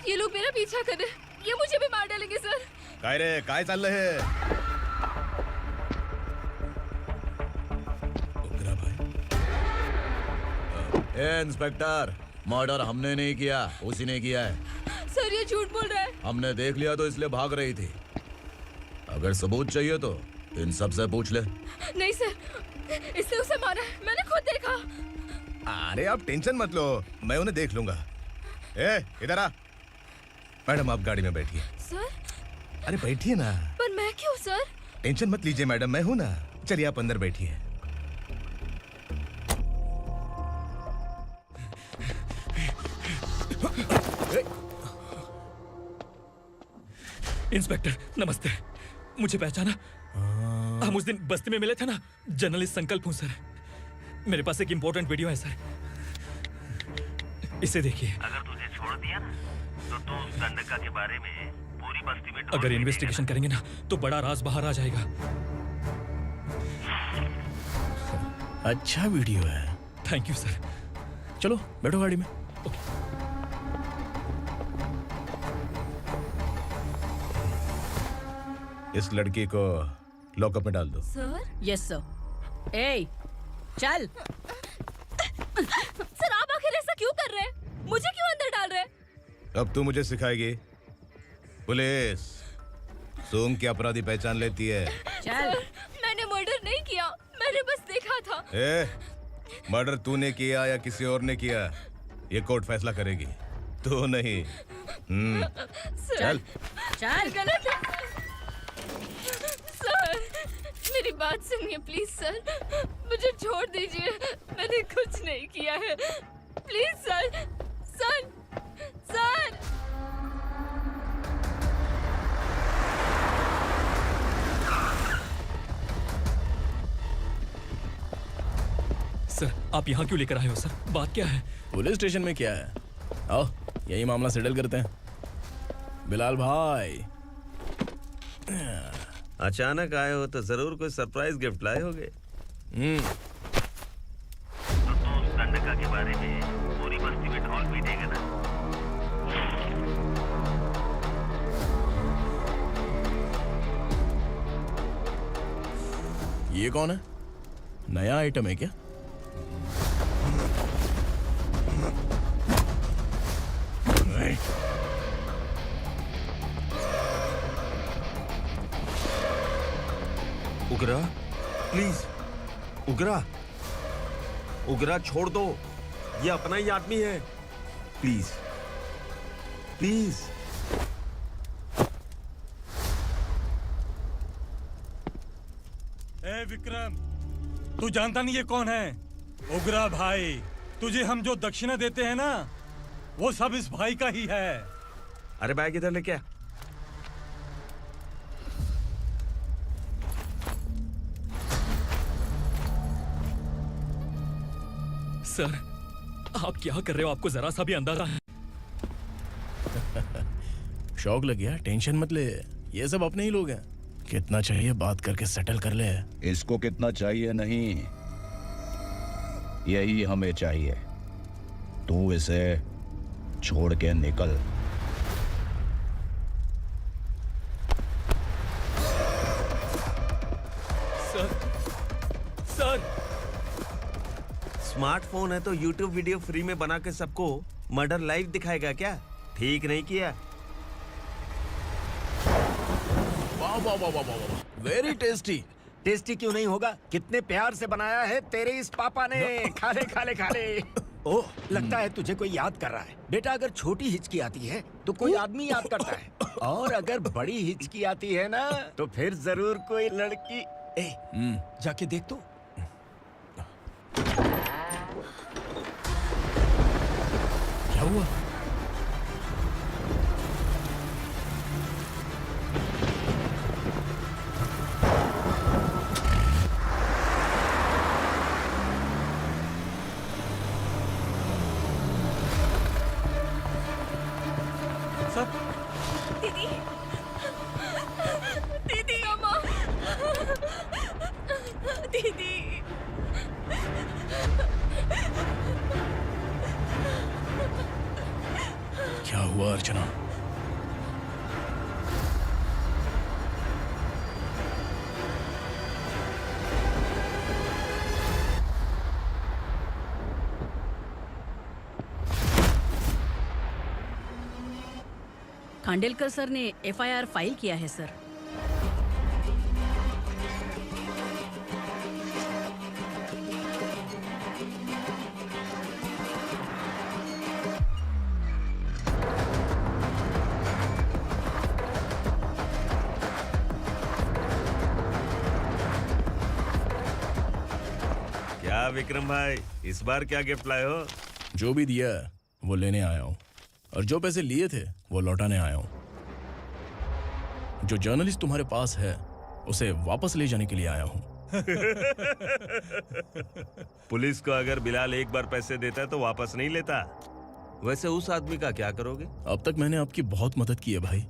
ये लोग मेरा पीछा कर रहे हैं। ये मुझे भी मार डालेंगे सर। काय रे, काय चाल रहे हैं? इंस्पेक्टर, मर्डर हमने नहीं किया, उसी ने किया है। सर ये झूठ बोल रहा है। हमने देख लिया तो इसलिए भाग रही थी। अगर सबूत चाहिए तो इन सब से पूछ ले। नहीं सर, इसने उसे मारा है, मैंने खुद देखा। अरे आप टेंशन मत लो, मैं उन्हें देख लूंगा। इधर आ। मैडम आप गाड़ी में बैठिए। सर? अरे बैठिए ना। पर मैं क्यों सर? टेंशन मत लीजिए मैडम, मैं हूं ना। चलिए आप अंदर बैठिए। इंस्पेक्टर नमस्ते, मुझे पहचाना? हम उस दिन बस्ती में मिले थे ना, जर्नलिस्ट संकल्प हूँ सर। मेरे पास एक इम्पोर्टेंट वीडियो है सर, इसे देखिए। अगर तुझे छोड़ दिया ना तो तू उस दंडका के बारे में पूरी बस्ती में अगर इन्वेस्टिगेशन करेंगे ना तो बड़ा राज बाहर आ जाएगा। अच्छा वीडियो है। Thank you sir. चलो बैठो गाड़ी में। इस लड़की को लॉकअप में डाल दो। सर? Yes sir. ए, चल। सर आप आखिर ऐसा क्यों कर रहे हैं? मुझे क्यों अंदर डाल रहे हैं? अब तू मुझे सिखाएगी? पुलिस सूंघ के अपराधी पहचान लेती है। सर, मैंने मर्डर नहीं किया, मैंने बस देखा था। मर्डर तूने किया या किसी और ने किया, ये कोर्ट फैसला करेगी, तू नहीं। चल चल। गलत है सर, मेरी बात सुनिए प्लीज सर, मुझे छोड़ दीजिए, मैंने कुछ नहीं किया है, please sir. Sir sir sir, आप यहाँ क्यों लेकर आए हो सर? बात क्या है? पुलिस स्टेशन में क्या है? आओ यही मामला सेटल करते हैं। बिलाल भाई, अचानक आए हो तो जरूर कोई सरप्राइज गिफ्ट लाए होगे। तो उस गंडका के बारे में पूरी बस्ती में ढोल पीटेगा ना? ये कौन है? नया आइटम है क्या? उगरा, प्लीज उगरा, उगरा छोड़ दो, ये अपना ही आदमी है, प्लीज प्लीज। ए विक्रम, तू जानता नहीं ये कौन है? उगरा भाई, तुझे हम जो दक्षिणा देते हैं ना, वो सब इस भाई का ही है। अरे बैग इधर लेके आ। सर, आप क्या कर रहे हो? आपको जरा सा भी अंदाजा है? शौक लग गया? टेंशन मत ले, ये सब अपने ही लोग हैं। कितना चाहिए बात करके सेटल कर ले। इसको कितना चाहिए नहीं, यही हमें चाहिए। तू इसे छोड़ के निकल। सर, स्मार्टफोन है तो YouTube वीडियो फ्री में बना के सबको मर्डर लाइव दिखाएगा क्या? ठीक नहीं किया। वाह वाह वाह वाह वाह, वेरी टेस्टी। टेस्टी क्यों नहीं होगा? कितने प्यार से बनाया है तेरे इस पापा ने। खा ले खा ले खा ले। ओह, लगता है तुझे कोई याद कर रहा है। बेटा, अगर छोटी हिचकी आती है तो कोई आदमी याद करता है, और अगर बड़ी हिचकी आती है ना तो फिर जरूर कोई लड़की। जाके देख तो। क्या हुआ? दीदी, दीदी, अम्मा, दीदी। क्या हुआ अर्चना? खांडेलकर सर ने FIR फाइल किया है सर। क्या विक्रम भाई, इस बार क्या गिफ्ट लाए हो? जो भी दिया है वो लेने आया हूँ, और जो पैसे लिए थे वो लौटाने आया हूँ। जो जर्नलिस्ट तुम्हारे पास है उसे वापस ले जाने के लिए आया हूँ। पुलिस को अगर बिलाल एक बार पैसे देता है तो वापस नहीं लेता। वैसे उस आदमी का क्या करोगे? अब तक मैंने आपकी बहुत मदद की है भाई,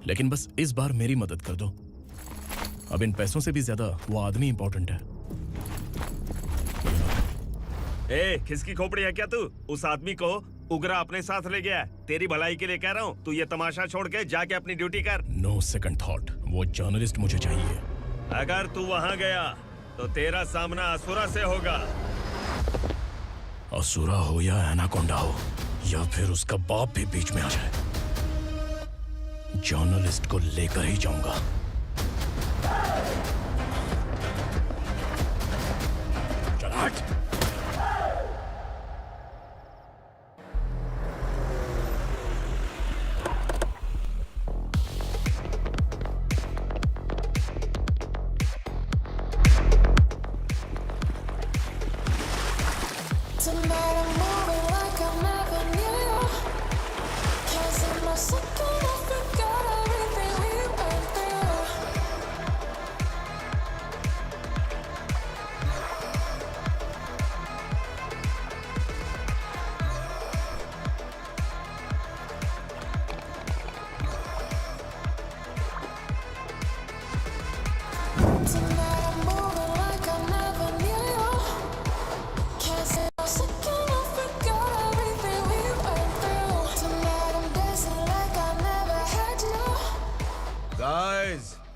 लेकिन बस इस बार मेरी मदद कर दो। अब इन पैसों से भी ज्यादा वो आदमी इंपॉर्टेंट है। ए, खिसकी खोपड़ी है क्या तू? उस आदमी को उगरा अपने साथ ले गया। तेरी भलाई के लिए कह रहा हूँ, तू ये तमाशा छोड़ के जाके अपनी ड्यूटी कर। नो सेकंड थॉट, वो जर्नलिस्ट मुझे चाहिए। अगर तू वहाँ गया तो तेरा सामना असुरा से होगा। असुरा हो या एनाकोंडा हो, या फिर उसका बाप भी बीच में आ जाए, जर्नलिस्ट को लेकर ही जाऊंगा। चल हट।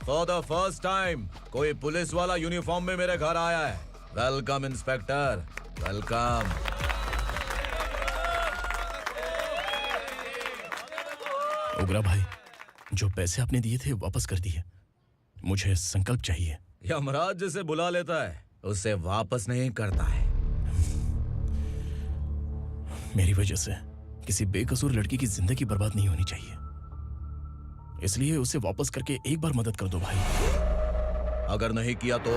फॉर द फर्स्ट टाइम कोई पुलिस वाला यूनिफॉर्म में मेरे घर आया है। Welcome inspector, welcome. उग्रा भाई, जो पैसे आपने दिए थे वापस कर दिए। मुझे संकल्प चाहिए। यमराज जिसे बुला लेता है उसे वापस नहीं करता है। मेरी वजह से किसी बेकसूर लड़की की जिंदगी बर्बाद नहीं होनी चाहिए, इसलिए उसे वापस करके एक बार मदद कर दो भाई। अगर नहीं किया तो?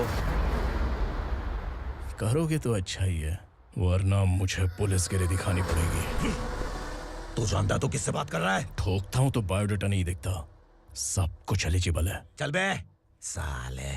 करोगे तो अच्छा ही है, वरना मुझे पुलिसगिरी दिखानी पड़ेगी। तू जानता तो किससे बात कर रहा है? ठोकता हूं तो बायोडाटा नहीं दिखता, सब कुछ एलिजिबल है। चल बे साले।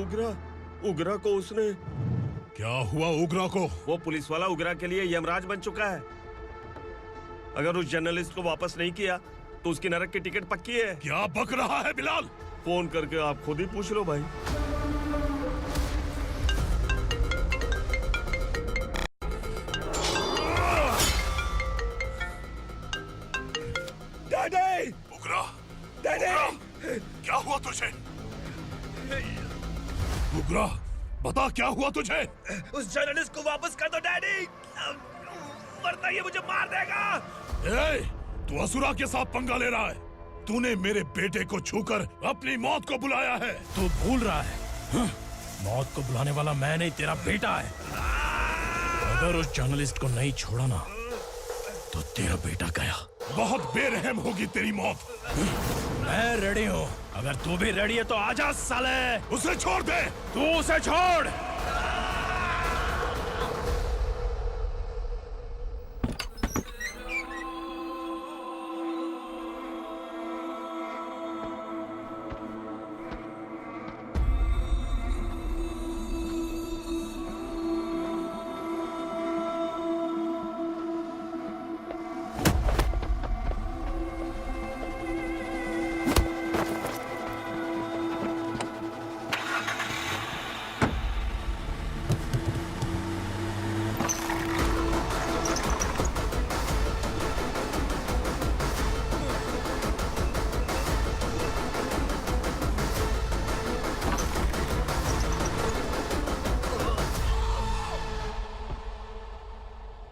उगरा को उसने। क्या हुआ उगरा को? वो पुलिस वाला उगरा के लिए यमराज बन चुका है। अगर उस जर्नलिस्ट को वापस नहीं किया तो उसकी नरक की टिकट पक्की है। क्या बक रहा है बिलाल? फोन करके आप खुद ही पूछ लो भाई। डैडी! उगरा! डैडी! क्या हुआ तुझे? उगरा, बता क्या हुआ तुझे? उस जर्नलिस्ट को वापस कर दो डैडी, वरना ये मुझे मार देगा। ए, तू असुरा के साथ पंगा ले रहा है। तूने मेरे बेटे को छूकर अपनी मौत को बुलाया है। तू भूल रहा है, मौत को बुलाने वाला मैं नहीं, तेरा बेटा है। अगर उस जर्नलिस्ट को नहीं छोड़ा ना तो तेरा बेटा गया। बहुत बेरहम होगी तेरी मौत। मैं रेडी हूँ, अगर तू भी रेडी है तो आजा साले। उसे छोड़ दे। तू उसे छोड़।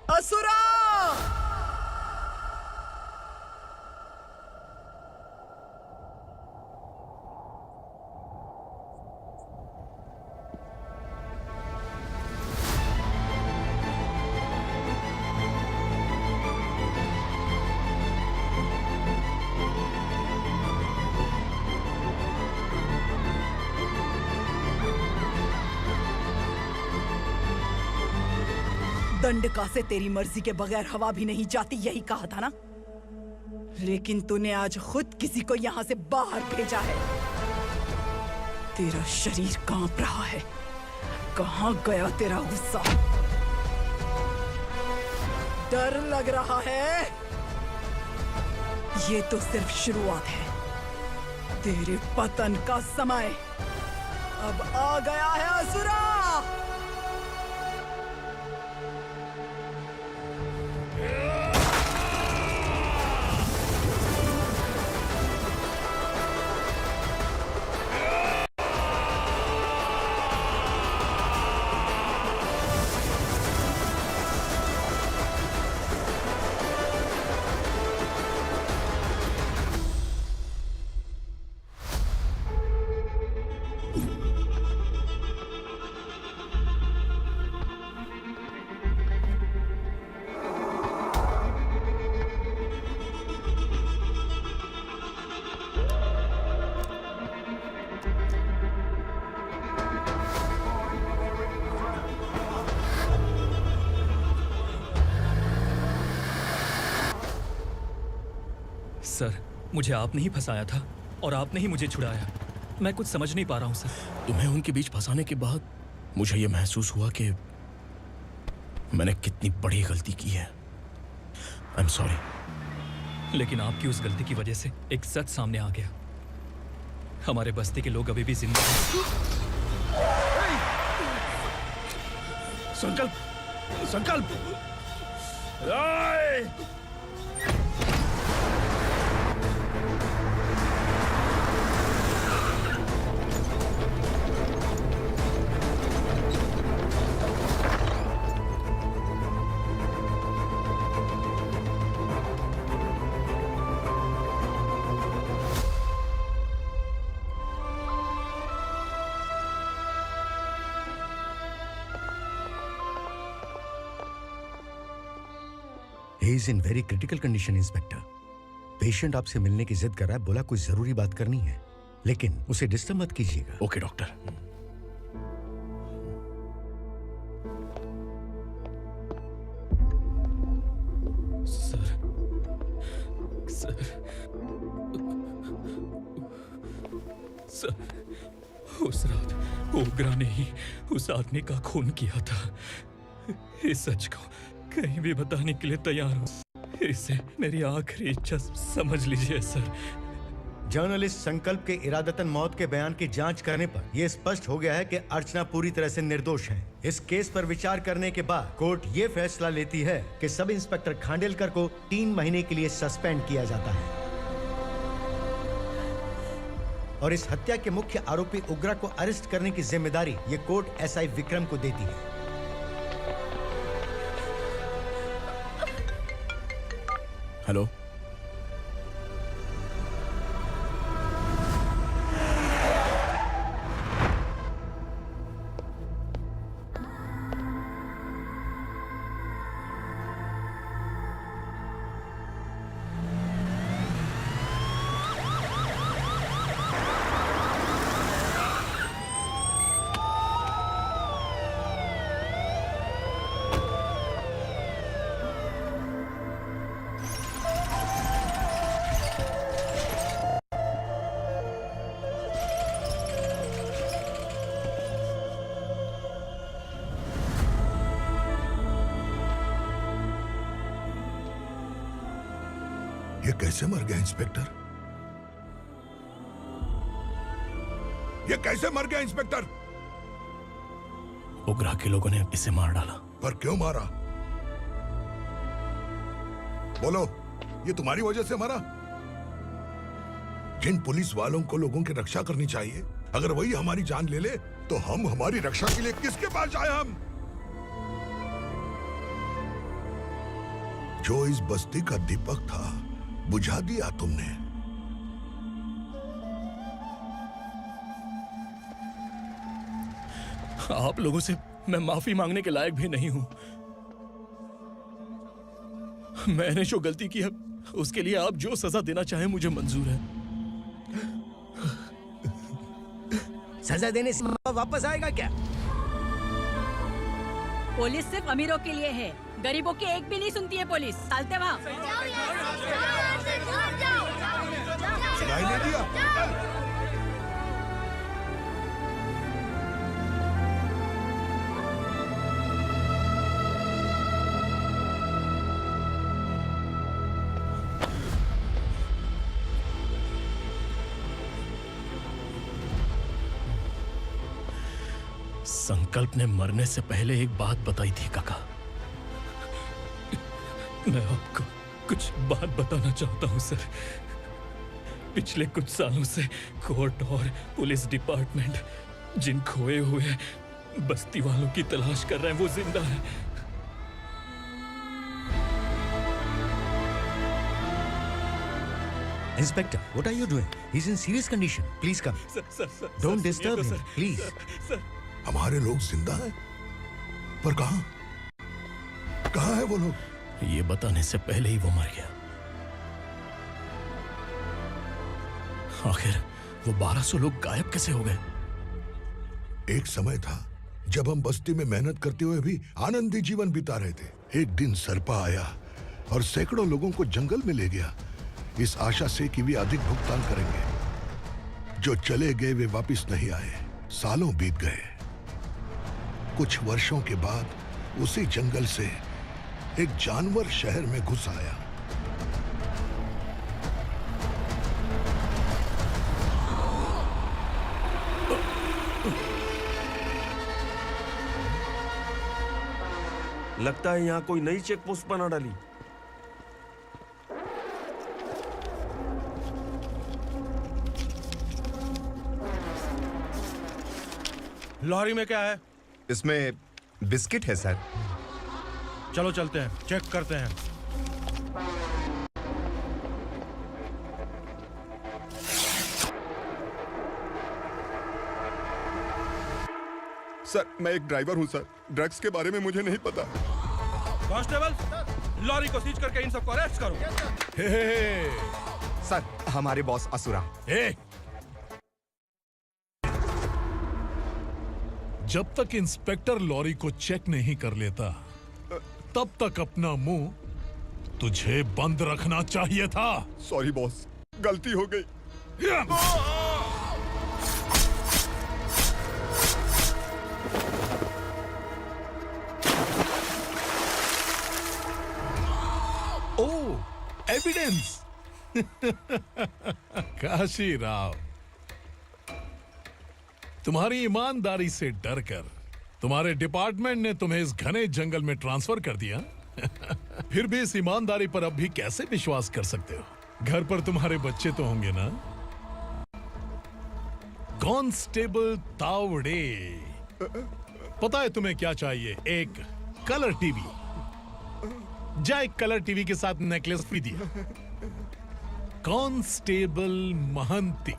असुरा! दंडका से तेरी मर्जी के बगैर हवा भी नहीं जाती, यही कहा था ना? लेकिन तूने आज खुद किसी को यहाँ से बाहर भेजा है। तेरा शरीर कांप रहा है। कहाँ गया तेरा गुस्सा? डर लग रहा है? ये तो सिर्फ शुरुआत है। तेरे पतन का समय अब आ गया है असुरा। सर, मुझे आपने ही फंसाया था और आपने ही मुझे छुड़ाया। मैं कुछ समझ नहीं पा रहा हूँ सर। तुम्हें उनके बीच फंसाने के बाद मुझे यह महसूस हुआ कि मैंने कितनी बड़ी गलती की है। I am sorry. लेकिन आपकी उस गलती की वजह से एक सच सामने आ गया। हमारे बस्ती के लोग अभी भी जिंदा हैं। संकल्प, संकल्प! He is in very critical condition, inspector. Patient आपसे मिलने की जिद कर रहा है, बोला कोई जरूरी बात करनी है, लेकिन उसे डिस्टर्ब मत कीजिएगा। Okay doctor. Sir, sir, sir, उस रात ओग्रा ने ही उस आदमी का खून किया था। इस सच को कहीं भी बताने के लिए तैयार हूँ। इसे मेरी आखिरी इच्छा समझ लीजिए सर। जर्नलिस्ट संकल्प के इरादतन मौत के बयान की जांच करने पर यह स्पष्ट हो गया है कि अर्चना पूरी तरह से निर्दोष है। इस केस पर विचार करने के बाद कोर्ट ये फैसला लेती है कि सब इंस्पेक्टर खांडेलकर को 3 महीने के लिए सस्पेंड किया जाता है और इस हत्या के मुख्य आरोपी उग्रा को अरेस्ट करने की जिम्मेदारी ये कोर्ट एसआई विक्रम को देती है। हेलो, ये कैसे मर गया इंस्पेक्टर? ये कैसे मर गया इंस्पेक्टर? ओग्रा के लोगों ने इसे मार डाला। पर क्यों मारा? बोलो, ये तुम्हारी वजह से मरा? जिन पुलिस वालों को लोगों की रक्षा करनी चाहिए, अगर वही हमारी जान ले ले तो हम हमारी रक्षा के लिए किसके पास जाए? हम जो इस बस्ती का दीपक था बुझा दिया तुमने। आप लोगों से मैं माफी मांगने के लायक भी नहीं हूं। मैंने जो गलती की है उसके लिए आप जो सजा देना चाहें मुझे मंजूर है। सजा देने से वापस आएगा क्या? पुलिस सिर्फ अमीरों के लिए है, गरीबों की एक भी नहीं सुनती है पुलिस। चलते वहाँ। सुनाई नहीं दिया? संकल्प ने मरने से पहले एक बात बताई थी काका। मैं आपको कुछ बात बताना चाहता हूं सर। पिछले कुछ सालों से कोर्ट और पुलिस डिपार्टमेंट जिन खोए हुए बस्ती वालों की तलाश कर रहे हैं वो जिंदा है। Inspector, what are you doing? He's in serious condition. Please come. Sir, Don't disturb him, please. Sir, हमारे लोग जिंदा हैं? पर कहां? कहां है वो लोग? ये बताने से पहले ही वो मर गया। आखिर वो 1200 लोग गायब कैसे हो गए? एक समय था जब हम बस्ती में मेहनत करते हुए भी आनंदी जीवन बिता रहे थे। एक दिन सरपा आया और सैकड़ों लोगों को जंगल में ले गया, इस आशा से कि वे अधिक भुगतान करेंगे। जो चले गए वे वापस नहीं आए। सालों बीत गए। कुछ वर्षों के बाद उसी जंगल से एक जानवर शहर में घुस आया। लगता है यहाँ कोई नई चेक पोस्ट बना डाली। लॉरी में क्या है? इसमें बिस्किट है सर। चलो चलते हैं, चेक करते हैं। सर, मैं एक ड्राइवर हूं सर। ड्रग्स के बारे में मुझे नहीं पता। कांस्टेबल, लॉरी को सीज करके इन सबको अरेस्ट करो। सर, हमारे बॉस असुरा। जब तक इंस्पेक्टर लॉरी को चेक नहीं कर लेता तब तक अपना मुंह तुझे बंद रखना चाहिए था। सॉरी बॉस, गलती हो गई। प्रिंस। काशी राव, तुम्हारी ईमानदारी से डरकर तुम्हारे डिपार्टमेंट ने तुम्हें इस घने जंगल में ट्रांसफर कर दिया। फिर भी इस ईमानदारी पर अब भी कैसे विश्वास कर सकते हो? घर पर तुम्हारे बच्चे तो होंगे ना? कांस्टेबल तावड़े, पता है तुम्हें क्या चाहिए? एक कलर टीवी। जा एक कलर टीवी के साथ नेकलेस भी दिया। कांस्टेबल महंती,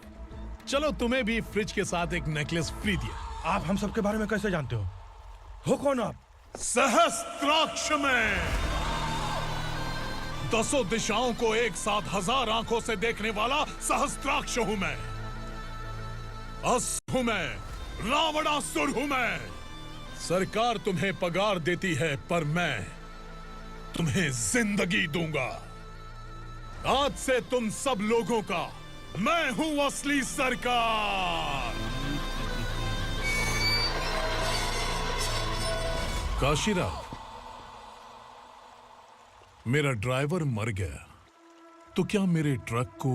चलो तुम्हें भी फ्रिज के साथ एक नेकलेस फ्री दिया। आप हम सबके बारे में कैसे जानते हो कौन आप? सहस्त्राक्ष में 10 दिशाओं को एक साथ 1000 आंखों से देखने वाला सहस्त्राक्ष हूं मैं। असुर हूं मैं, रावणासुर हूं मैं। सरकार तुम्हें पगार देती है, पर मैं तुम्हें जिंदगी दूंगा। आज से तुम सब लोगों का मैं हूं असली सरकार। काशीराव, मेरा ड्राइवर मर गया, तो क्या मेरे ट्रक को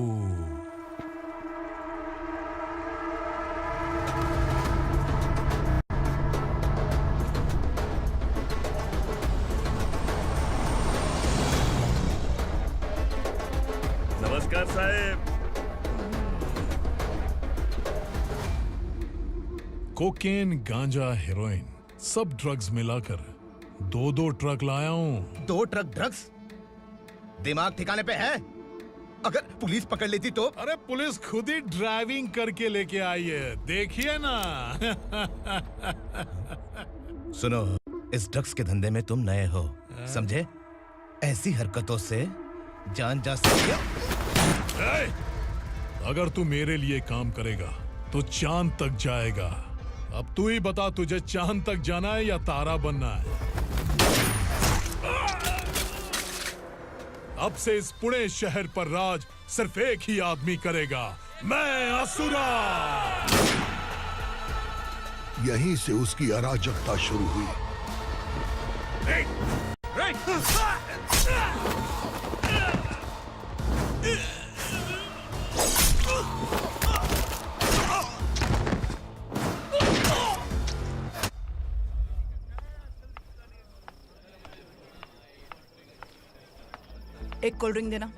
नमस्कार साहब। कोकेन, गांजा, हेरोइन, सब ड्रग्स मिलाकर 2 ट्रक लाया हूं। 2 ट्रक ड्रग्स? दिमाग ठिकाने पे है? अगर पुलिस पकड़ लेती तो? अरे पुलिस खुद ही ड्राइविंग करके लेके आई है, देखिए ना। सुनो, इस ड्रग्स के धंधे में तुम नए हो, समझे? ऐसी हरकतों से जान जा सकती है। अगर तू मेरे लिए काम करेगा तो चांद तक जाएगा। अब तू ही बता, तुझे चांद तक जाना है या तारा बनना है? अब से इस पुणे शहर पर राज सिर्फ एक ही आदमी करेगा, मैं असुरा। यहीं से उसकी अराजकता शुरू हुई। एक कोल्ड ड्रिंक देना।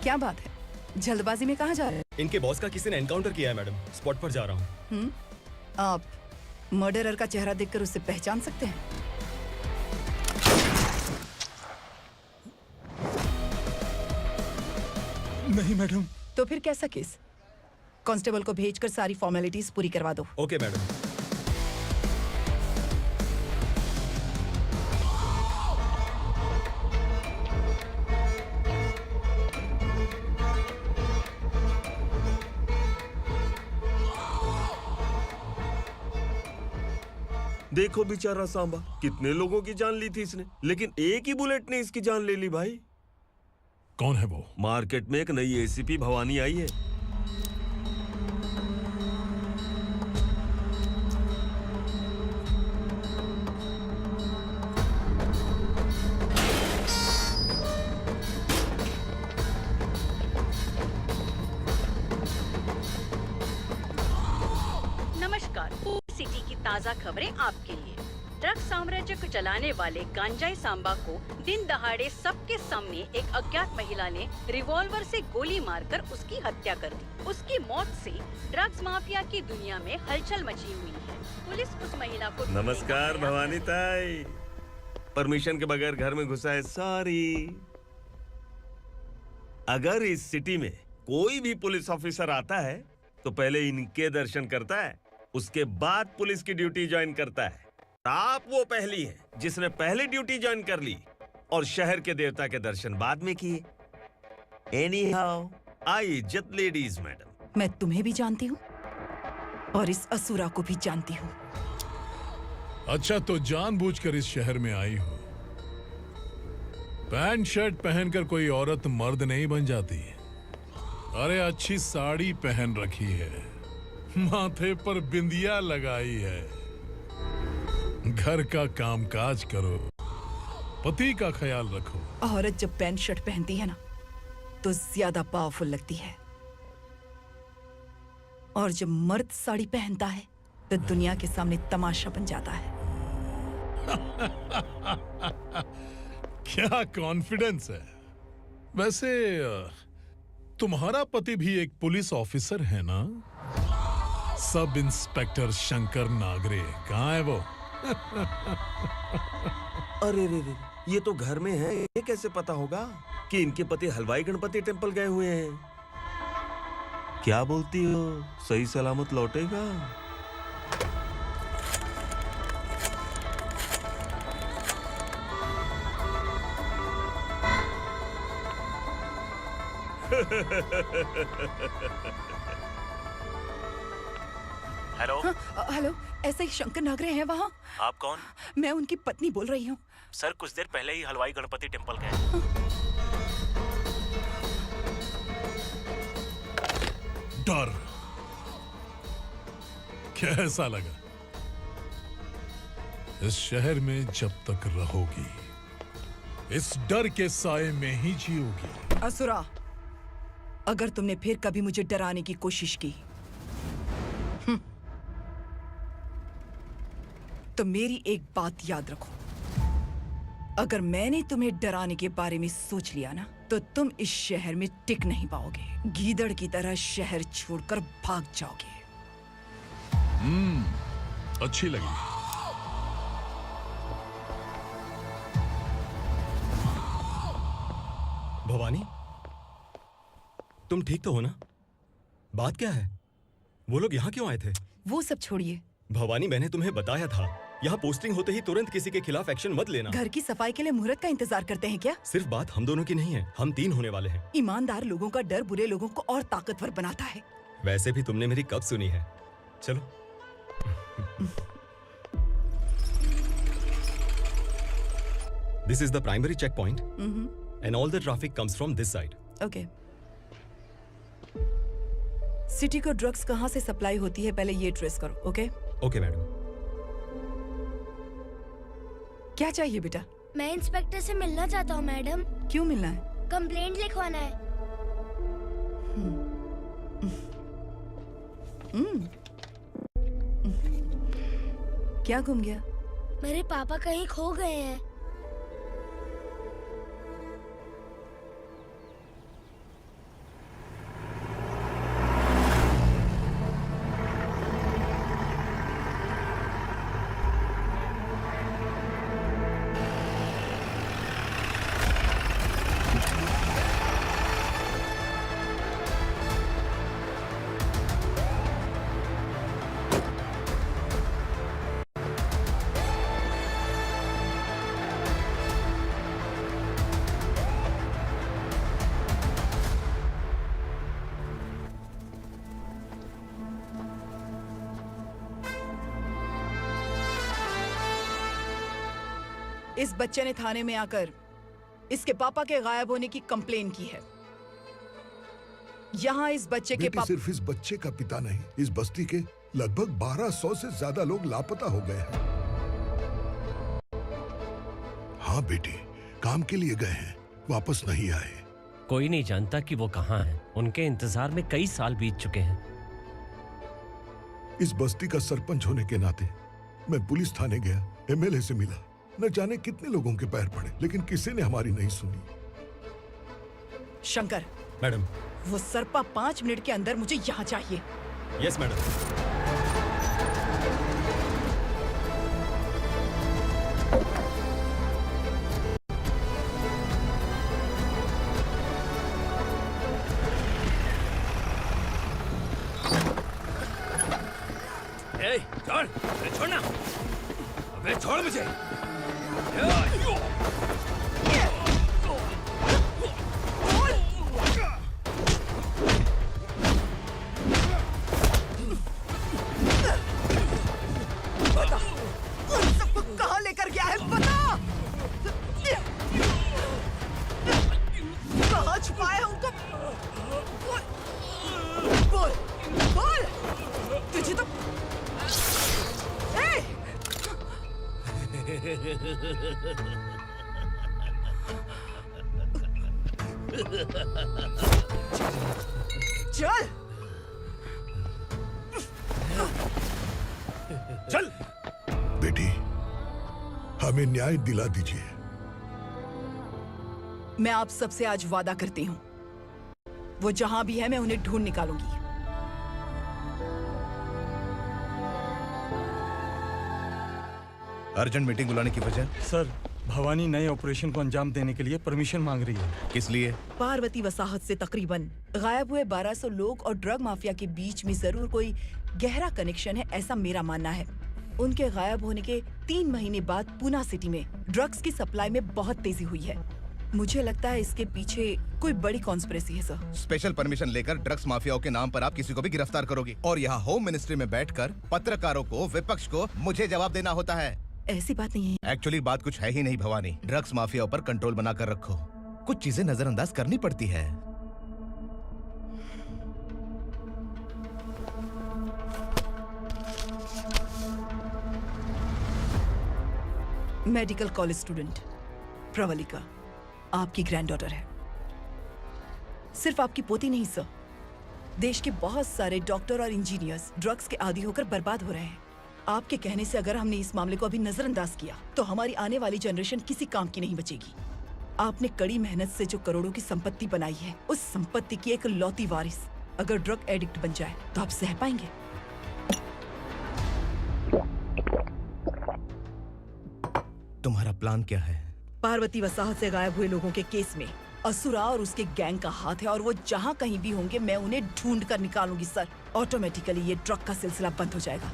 क्या बात है, जल्दबाजी में कहाँ जा रहे हैं? इनके बॉस का किसी ने एनकाउंटर किया है मैडम, स्पॉट पर जा रहा हूँ। आप मर्डरर का चेहरा देखकर उसे पहचान सकते हैं? नहीं मैडम। तो फिर कैसा केस? कांस्टेबल को भेजकर सारी फॉर्मेलिटीज पूरी करवा दो। Okay madam. देखो बेचारा सांबा, कितने लोगों की जान ली थी इसने, लेकिन एक ही बुलेट ने इसकी जान ले ली भाई। कौन है वो? मार्केट में एक नई एसीपी भवानी आई है। नमस्कार, सिटी की ताज़ा खबरें आपके लिए। ड्रग साम्राज्य को चलाने वाले गांजाई सांबा को दिन दहाड़े सबके सामने एक अज्ञात महिला ने रिवॉल्वर से गोली मारकर उसकी हत्या कर दी। उसकी मौत से ड्रग्स माफिया की दुनिया में हलचल मची हुई है। पुलिस उस महिला को नमस्कार भवानी ताई, परमिशन के बगैर घर में घुसा है, सॉरी। अगर इस सिटी में कोई भी पुलिस ऑफिसर आता है तो पहले इनके दर्शन करता है, उसके बाद पुलिस की ड्यूटी ज्वाइन करता है। आप वो पहली है जिसने पहले ड्यूटी ज्वाइन कर ली और शहर के देवता के दर्शन बाद में किए। एनीहाउ, आई इज्जत लेडीज मैडम। मैं तुम्हें भी जानती हूँ और इस असुरा को भी जानती हूँ। अच्छा, तो जानबूझकर इस शहर में आई हो। पैंट शर्ट पहनकर कोई औरत मर्द नहीं बन जाती। अरे अच्छी साड़ी पहन रखी है, माथे पर बिंदिया लगाई है, घर का कामकाज करो, पति का ख्याल रखो। औरत जब पैंट शर्ट पहनती है ना तो ज्यादा पावरफुल लगती है, और जब मर्द साड़ी पहनता है तो दुनिया के सामने तमाशा बन जाता है। क्या कॉन्फिडेंस है। वैसे तुम्हारा पति भी एक पुलिस ऑफिसर है ना? सब इंस्पेक्टर शंकर नागरे कहाँ है वो? अरे रे रे, ये तो घर में है। ये कैसे पता होगा कि इनके पति हलवाई गणपति टेम्पल गए हुए हैं? क्या बोलती हो, सही सलामत लौटेगा? हेलो। हेलो, ऐसे ही शंकर नागरे हैं वहाँ? आप कौन? मैं उनकी पत्नी बोल रही हूँ। सर, कुछ देर पहले ही हलवाई गणपति टेम्पल गए। डर कैसा लगा? इस शहर में जब तक रहोगी इस डर के साए में ही जियोगी। असुरा, अगर तुमने फिर कभी मुझे डराने की कोशिश की तो मेरी एक बात याद रखो, अगर मैंने तुम्हें डराने के बारे में सोच लिया ना तो तुम इस शहर में टिक नहीं पाओगे। गीदड़ की तरह शहर छोड़कर भाग जाओगे। अच्छी लगी। भवानी, तुम ठीक तो हो ना? बात क्या है? वो लोग यहाँ क्यों आए थे? वो सब छोड़िए। भवानी, मैंने तुम्हें बताया था, यहाँ पोस्टिंग होते ही तुरंत किसी के खिलाफ एक्शन मत लेना। घर की सफाई के लिए मुहूर्त का इंतजार करते हैं क्या? सिर्फ बात हम दोनों की नहीं है, हम 3 होने वाले हैं। ईमानदार लोगों का डर बुरे लोगों को और ताकतवर बनाता है। वैसे भी तुमने मेरी कब सुनी है? चलो। This is the primary checkpoint, and all the traffic comes from this side. Okay. City को ड्रग्स कहाँ से सप्लाई होती है पहले ये ट्रेस करो, ओके? Okay madam. क्या चाहिए बेटा? मैं इंस्पेक्टर से मिलना चाहता हूँ मैडम। क्यों मिलना है? कंप्लेंट लिखवाना है। क्या गुम गया? मेरे पापा कहीं खो गए हैं। इस बच्चे ने थाने में आकर इसके पापा के गायब होने की कंप्लेन की है। यहाँ इस बच्चे के पापा सिर्फ इस बच्चे का पिता नहीं, इस बस्ती के लगभग 1200 से ज्यादा लोग लापता हो गए हैं। हाँ बेटी, काम के लिए गए हैं, वापस नहीं आए। कोई नहीं जानता कि वो कहाँ हैं। उनके इंतजार में कई साल बीत चुके हैं। इस बस्ती का सरपंच होने के नाते मैं पुलिस थाने गया, एमएलए से मिला, न जाने कितने लोगों के पैर पड़े, लेकिन किसी ने हमारी नहीं सुनी। शंकर, मैडम, वो सरपा 5 मिनट के अंदर मुझे यहाँ चाहिए। Yes madam. छोड़, छोड़ना, अबे छोड़ मुझे। चल चल बेटी, हमें न्याय दिला दीजिए। मैं आप सबसे आज वादा करती हूँ, वो जहां भी है मैं उन्हें ढूंढ निकालूंगी। अर्जेंट मीटिंग बुलाने की वजह? सर, भवानी नए ऑपरेशन को अंजाम देने के लिए परमिशन मांग रही है। किस लिए? पार्वती वसाहत से तकरीबन गायब हुए 1200 लोग और ड्रग माफिया के बीच में जरूर कोई गहरा कनेक्शन है, ऐसा मेरा मानना है। उनके गायब होने के 3 महीने बाद पूना सिटी में ड्रग्स की सप्लाई में बहुत तेजी हुई है। मुझे लगता है इसके पीछे कोई बड़ी कॉन्स्पिरेसी है सर। स्पेशल परमिशन लेकर ड्रग्स माफियाओं के नाम पर आप किसी को भी गिरफ्तार करोगे और यहाँ होम मिनिस्ट्री में बैठकर पत्रकारों को, विपक्ष को मुझे जवाब देना होता है। ऐसी बात नहीं है। एक्चुअली बात कुछ है ही नहीं भवानी। ड्रग्स माफियाओं पर कंट्रोल बनाकर रखो। कुछ चीजें नजरअंदाज करनी पड़ती है। मेडिकल कॉलेज स्टूडेंट प्रवलिका आपकी ग्रैंडडॉटर है। सिर्फ आपकी पोती नहीं सर, देश के बहुत सारे डॉक्टर और इंजीनियर्स ड्रग्स के आदी होकर बर्बाद हो रहे हैं। आपके कहने से अगर हमने इस मामले को अभी नजरअंदाज किया तो हमारी आने वाली जनरेशन किसी काम की नहीं बचेगी। आपने कड़ी मेहनत से जो करोड़ों की संपत्ति बनाई है, उस संपत्ति की एक लौती वारिस अगर ड्रग एडिक्ट बन जाए तो आप सह पाएंगे? तुम्हारा प्लान क्या है? पार्वती वसाहत से गायब हुए लोगों के केस में असुरा और उसके गैंग का हाथ है और वो जहाँ कहीं भी होंगे मैं उन्हें ढूंढ कर निकालूंगी सर। ऑटोमेटिकली ये ड्रग का सिलसिला बंद हो जाएगा।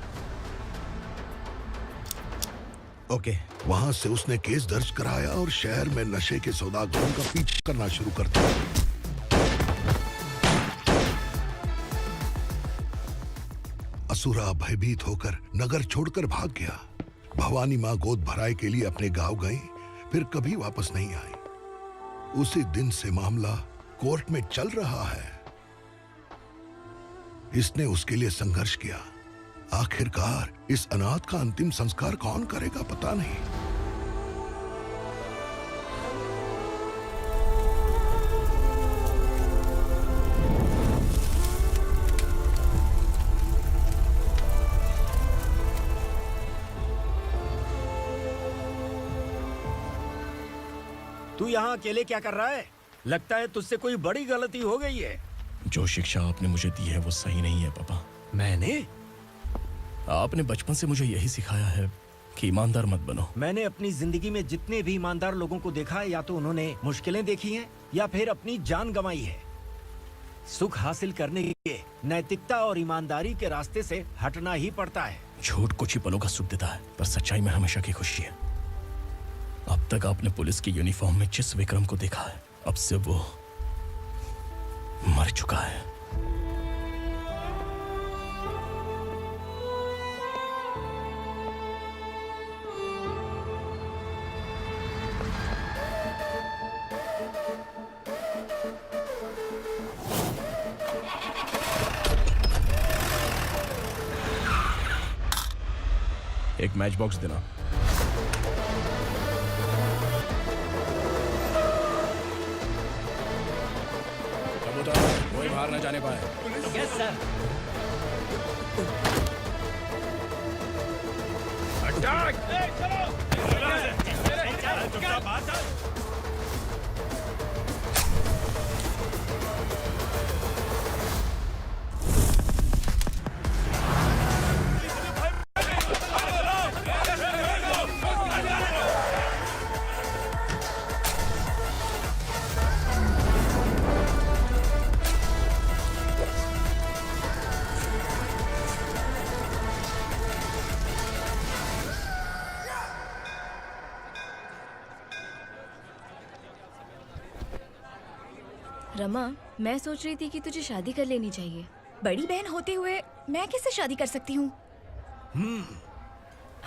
ओके। वहाँ से उसने केस दर्ज कराया और शहर में नशे के सौदागरों का पीछा करना शुरू कर दिया। असुरा भयभीत होकर नगर छोड़कर भाग गया। भवानी माँ गोद भराई के लिए अपने गांव गई, फिर कभी वापस नहीं आई। उसी दिन से मामला कोर्ट में चल रहा है। इसने उसके लिए संघर्ष किया। आखिरकार इस अनाथ का अंतिम संस्कार कौन करेगा पता नहीं। तू यहाँ अकेले क्या कर रहा है? लगता है तुझसे कोई बड़ी गलती हो गई है। जो शिक्षा आपने मुझे दी है वो सही नहीं है पापा। मैंने? आपने बचपन से मुझे यही सिखाया है कि ईमानदार मत बनो। मैंने अपनी जिंदगी में जितने भी ईमानदार लोगों को देखा है, या तो उन्होंने मुश्किलें देखी हैं या फिर अपनी जान गंवाई है। सुख हासिल करने के लिए नैतिकता और ईमानदारी के रास्ते से हटना ही पड़ता है। झूठ कुछ ही पलों का सुख देता है, पर सच्चाई में हमेशा की खुशी है। अब तक आपने पुलिस की यूनिफॉर्म में जिस विक्रम को देखा है, अब से वो मर चुका है। एक मैच बॉक्स देना। कबूतर कोई बाहर न जाने पाए। Yes sir. अटैक! रमा, मैं सोच रही थी कि तुझे शादी कर लेनी चाहिए। बड़ी बहन होते हुए मैं कैसे शादी कर सकती हूँ?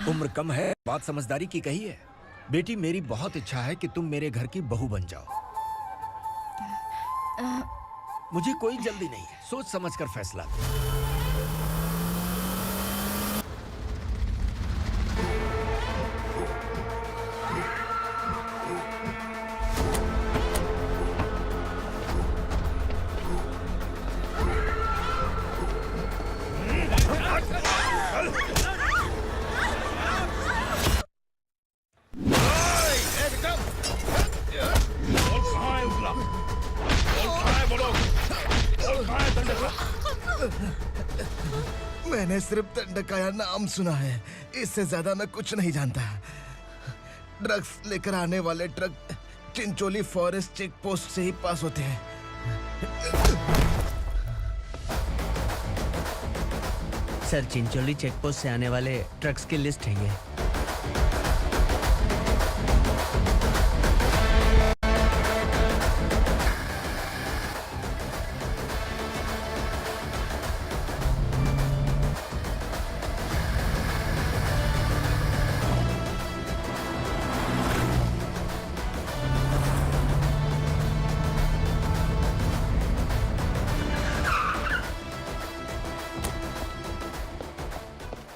उम्र कम है, बात समझदारी की कही है। बेटी, मेरी बहुत इच्छा है कि तुम मेरे घर की बहू बन जाओ। मुझे कोई जल्दी नहीं है, सोच समझकर फैसला करो। सिर्फ दंडकाया नाम सुना है, इससे ज्यादा मैं कुछ नहीं जानता। ड्रग्स लेकर आने वाले truck Chincholi forest check post से ही पास होते हैं। सर, चिंचोली चेक पोस्ट से आने वाले ट्रक्स की लिस्ट है ये।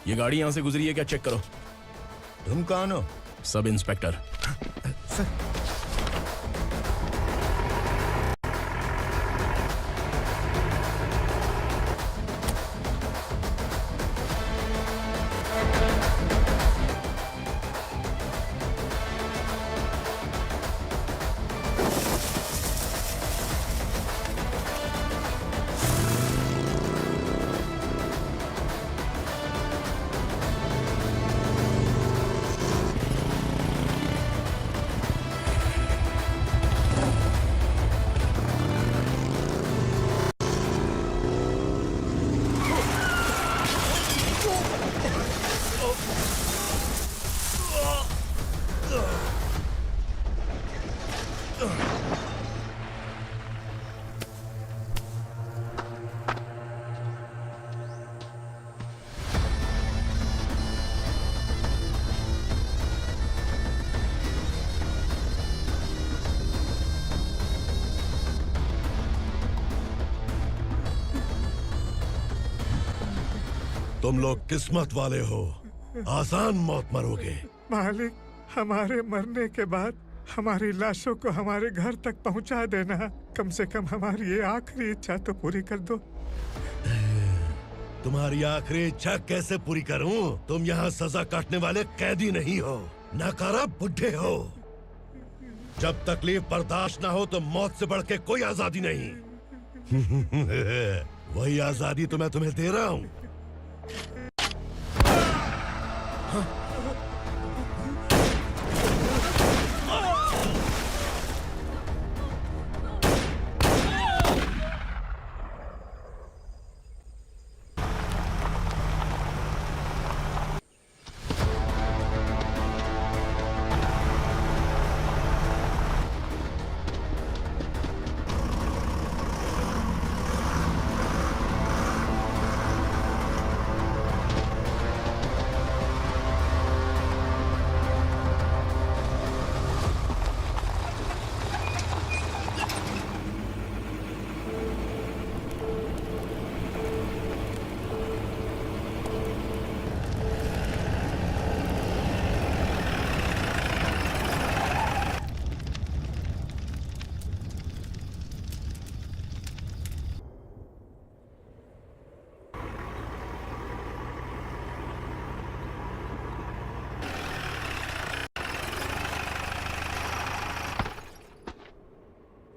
ये गाड़ी यहाँ से गुजरी है क्या, चेक करो। तुम कौन हो? Sub inspector. तुम लोग किस्मत वाले हो, आसान मौत मरोगे। मालिक, हमारे मरने के बाद हमारी लाशों को हमारे घर तक पहुंचा देना। कम से कम हमारी ये आखिरी इच्छा तो पूरी कर दो। तुम्हारी आखिरी इच्छा कैसे पूरी करूं? तुम यहाँ सजा काटने वाले कैदी नहीं हो, नकारा बुड्ढे हो। जब तकलीफ बर्दाश्त ना हो तो मौत से बढ़ के कोई आजादी नहीं। वही आजादी तो मैं तुम्हें दे रहा हूँ।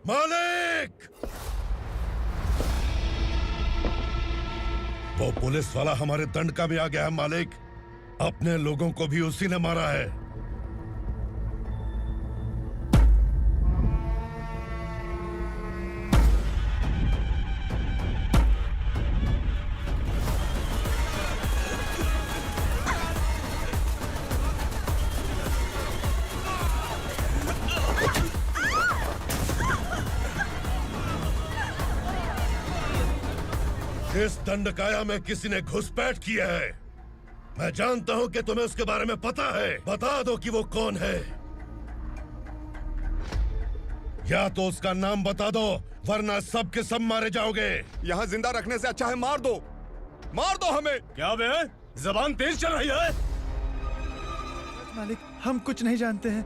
मालिक! वो पुलिस वाला हमारे दंडका में आ गया है मालिक। अपने लोगों को भी उसी ने मारा है। इस दंडकाया में किसी ने घुसपैठ किया है। मैं जानता हूं कि तुम्हें उसके बारे में पता है। बता दो कि वो कौन है, या तो उसका नाम बता दो, वरना सब के सब मारे जाओगे। यहाँ जिंदा रखने से अच्छा है मार दो हमें। क्या बे, जबान तेज चल रही है? मालिक, हम कुछ नहीं जानते हैं।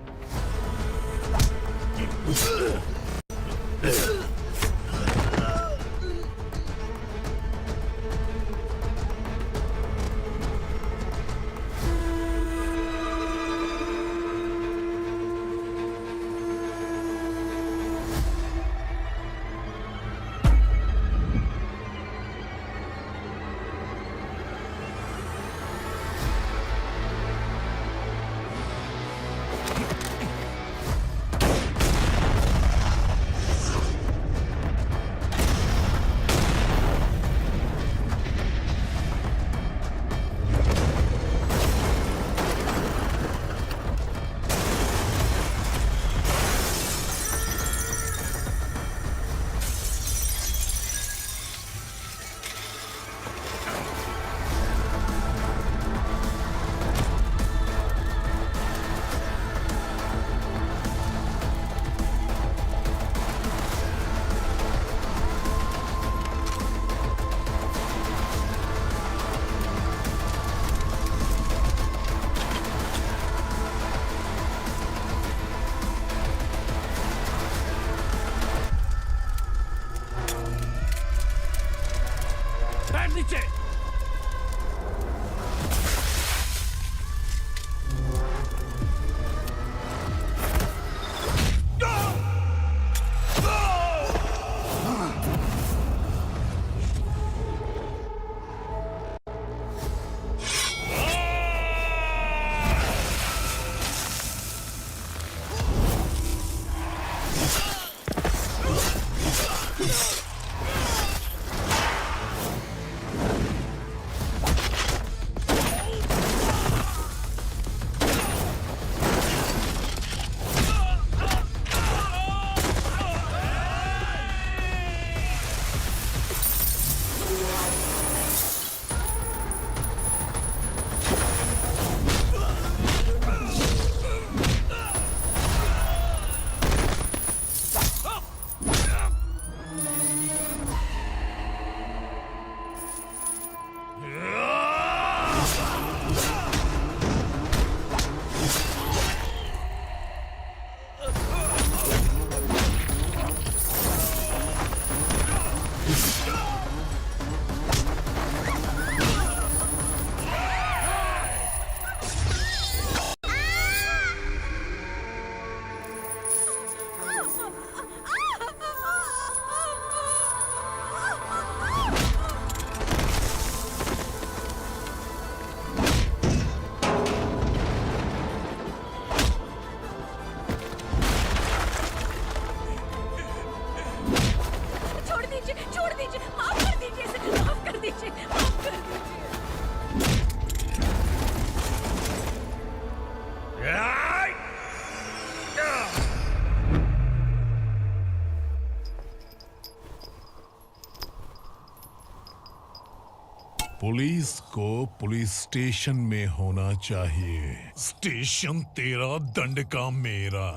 पुलिस को पुलिस स्टेशन में होना चाहिए। स्टेशन तेरा, दंड का मेरा।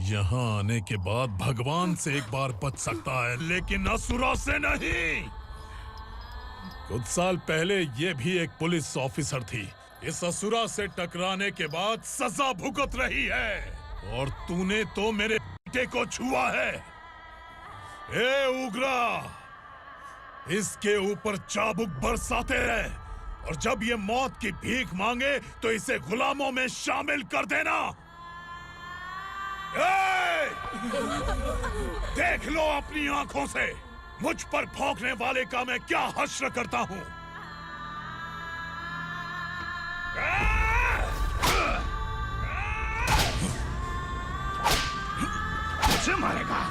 यहाँ आने के बाद भगवान से एक बार बच सकता है, लेकिन असुरा से नहीं। कुछ साल पहले ये भी एक पुलिस ऑफिसर थी। इस असुरा से टकराने के बाद सजा भुगत रही है, और तूने तो मेरे बेटे को छुआ है। ए उग्रा, इसके ऊपर चाबुक बरसाते रहे, और जब ये मौत की भीख मांगे तो इसे गुलामों में शामिल कर देना। देख लो अपनी आंखों से मुझ पर भौंकने वाले का मैं क्या हश्र करता हूं। मुझे मारेगा।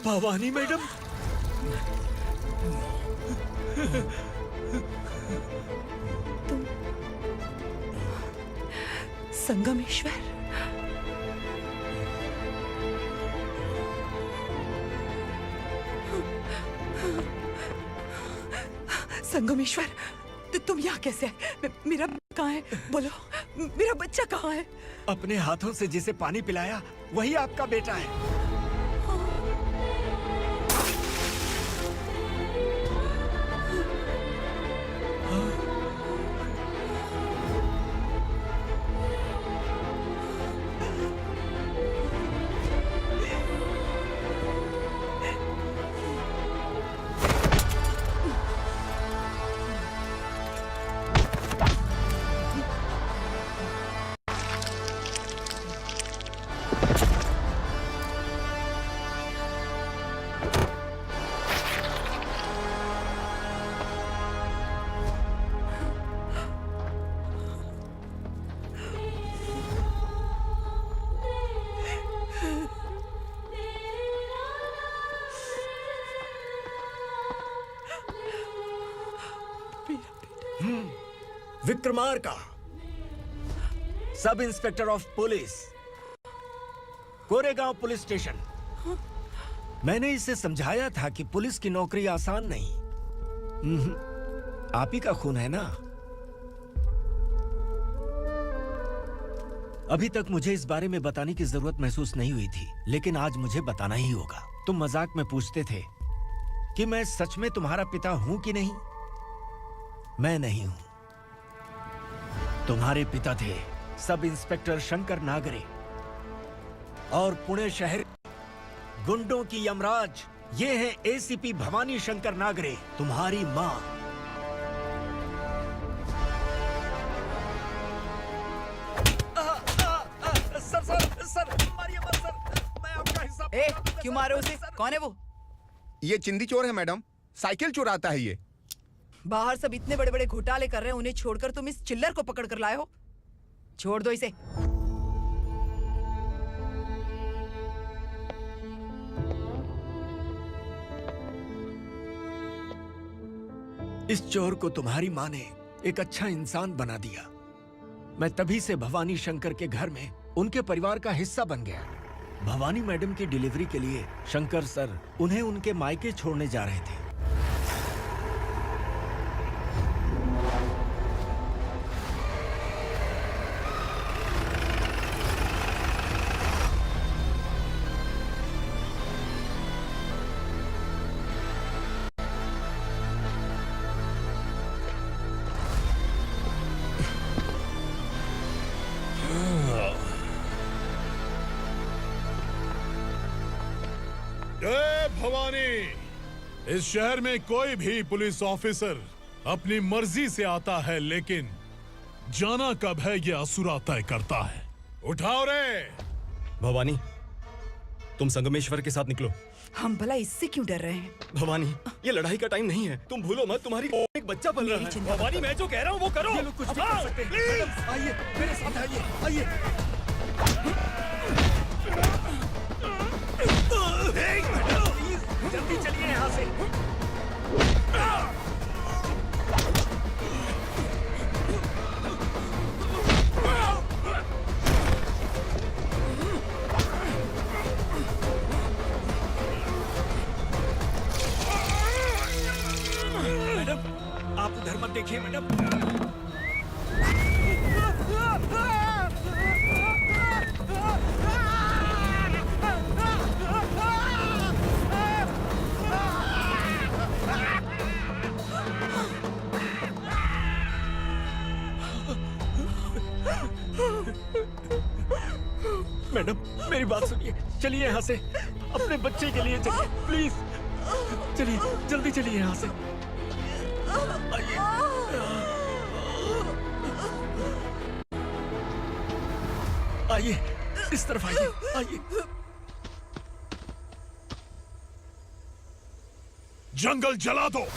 भवानी मैडम, तुम संगमेश्वर? संगमेश्वर, तुम यहाँ कैसे आए? मेरा कहाँ है? बोलो, मेरा बच्चा कहाँ है? अपने हाथों से जिसे पानी पिलाया वही आपका बेटा है। Vikramarka, sub inspector of police, Koregaon police station. मैंने इसे समझाया था कि पुलिस की नौकरी आसान नहीं। आप ही का खून है ना। अभी तक मुझे इस बारे में बताने की जरूरत महसूस नहीं हुई थी, लेकिन आज मुझे बताना ही होगा। तुम मजाक में पूछते थे कि मैं सच में तुम्हारा पिता हूं कि नहीं। मैं नहीं हूं। तुम्हारे पिता थे सब इंस्पेक्टर शंकर नागरे, और पुणे शहर गुंडों की यमराज ये है एसीपी भवानी शंकर नागरे, तुम्हारी मां। सर, मारिए मत सर, मैं आपका हिस्सा। क्यों मारे उसे? कौन है वो? ये चिंदी चोर है मैडम, साइकिल चुराता है ये। बाहर सब इतने बड़े बड़े घोटाले कर रहे हैं, उन्हें छोड़कर तुम इस चिल्लर को पकड़ कर लाए हो। छोड़ दो इसे। इस चोर को तुम्हारी माँ ने एक अच्छा इंसान बना दिया। मैं तभी से भवानी शंकर के घर में उनके परिवार का हिस्सा बन गया। भवानी मैडम की डिलीवरी के लिए शंकर सर उन्हें उनके मायके छोड़ने जा रहे थे। जय भवानी। इस शहर में कोई भी पुलिस ऑफिसर अपनी मर्जी से आता है, लेकिन जाना कब है ये असुरा तय करता है। उठाओ रे। भवानी, तुम संगमेश्वर के साथ निकलो। हम भला इससे क्यों डर रहे हैं? भवानी, ये लड़ाई का टाइम नहीं है। तुम भूलो मत, तुम्हारी एक बच्चा पल रहा है। भवानी, मैं जो कह रहा हूँ वो करो। ये लोग कुछ नहीं कर सकते। मैडम, आइए मेरे साथ आइए, आइए। जल्दी चलिए यहाँ से। मैडम, आप उधर मत देखिए मैडम। मैडम, मेरी बात सुनिए। चलिए यहाँ से, अपने बच्चे के लिए चलिए, प्लीज। चलिए, जल्दी चलिए यहाँ से। आइए, इस तरफ आइए, आइए। जंगल जला दो।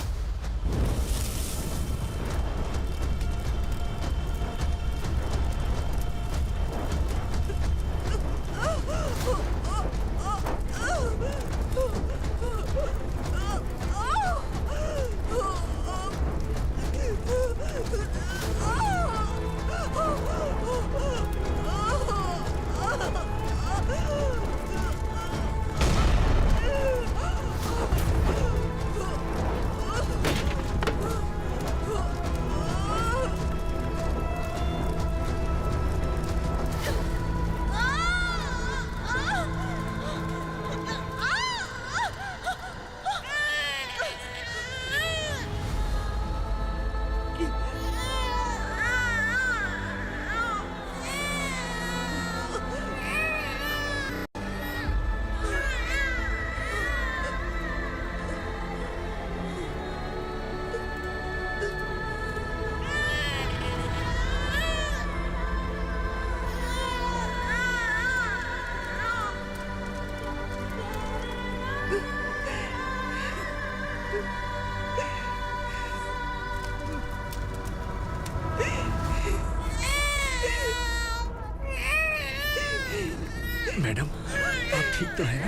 मैडम, आप ठीक तो हैं?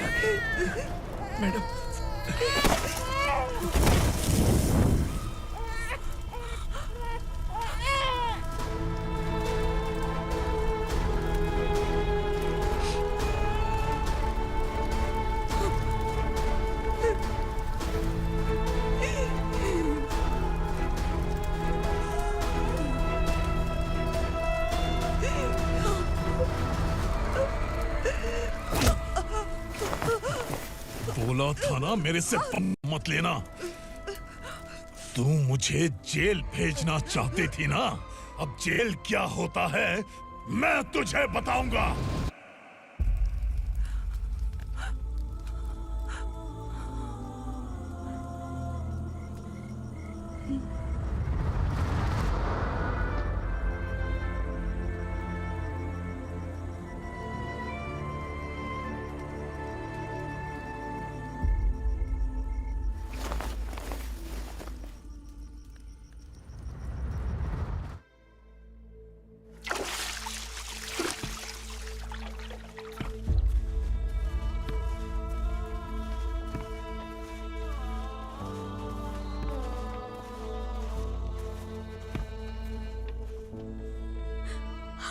मैडम, बोला था ना मेरे से मत लेना। तू मुझे जेल भेजना चाहती थी ना, अब जेल क्या होता है मैं तुझे बताऊंगा।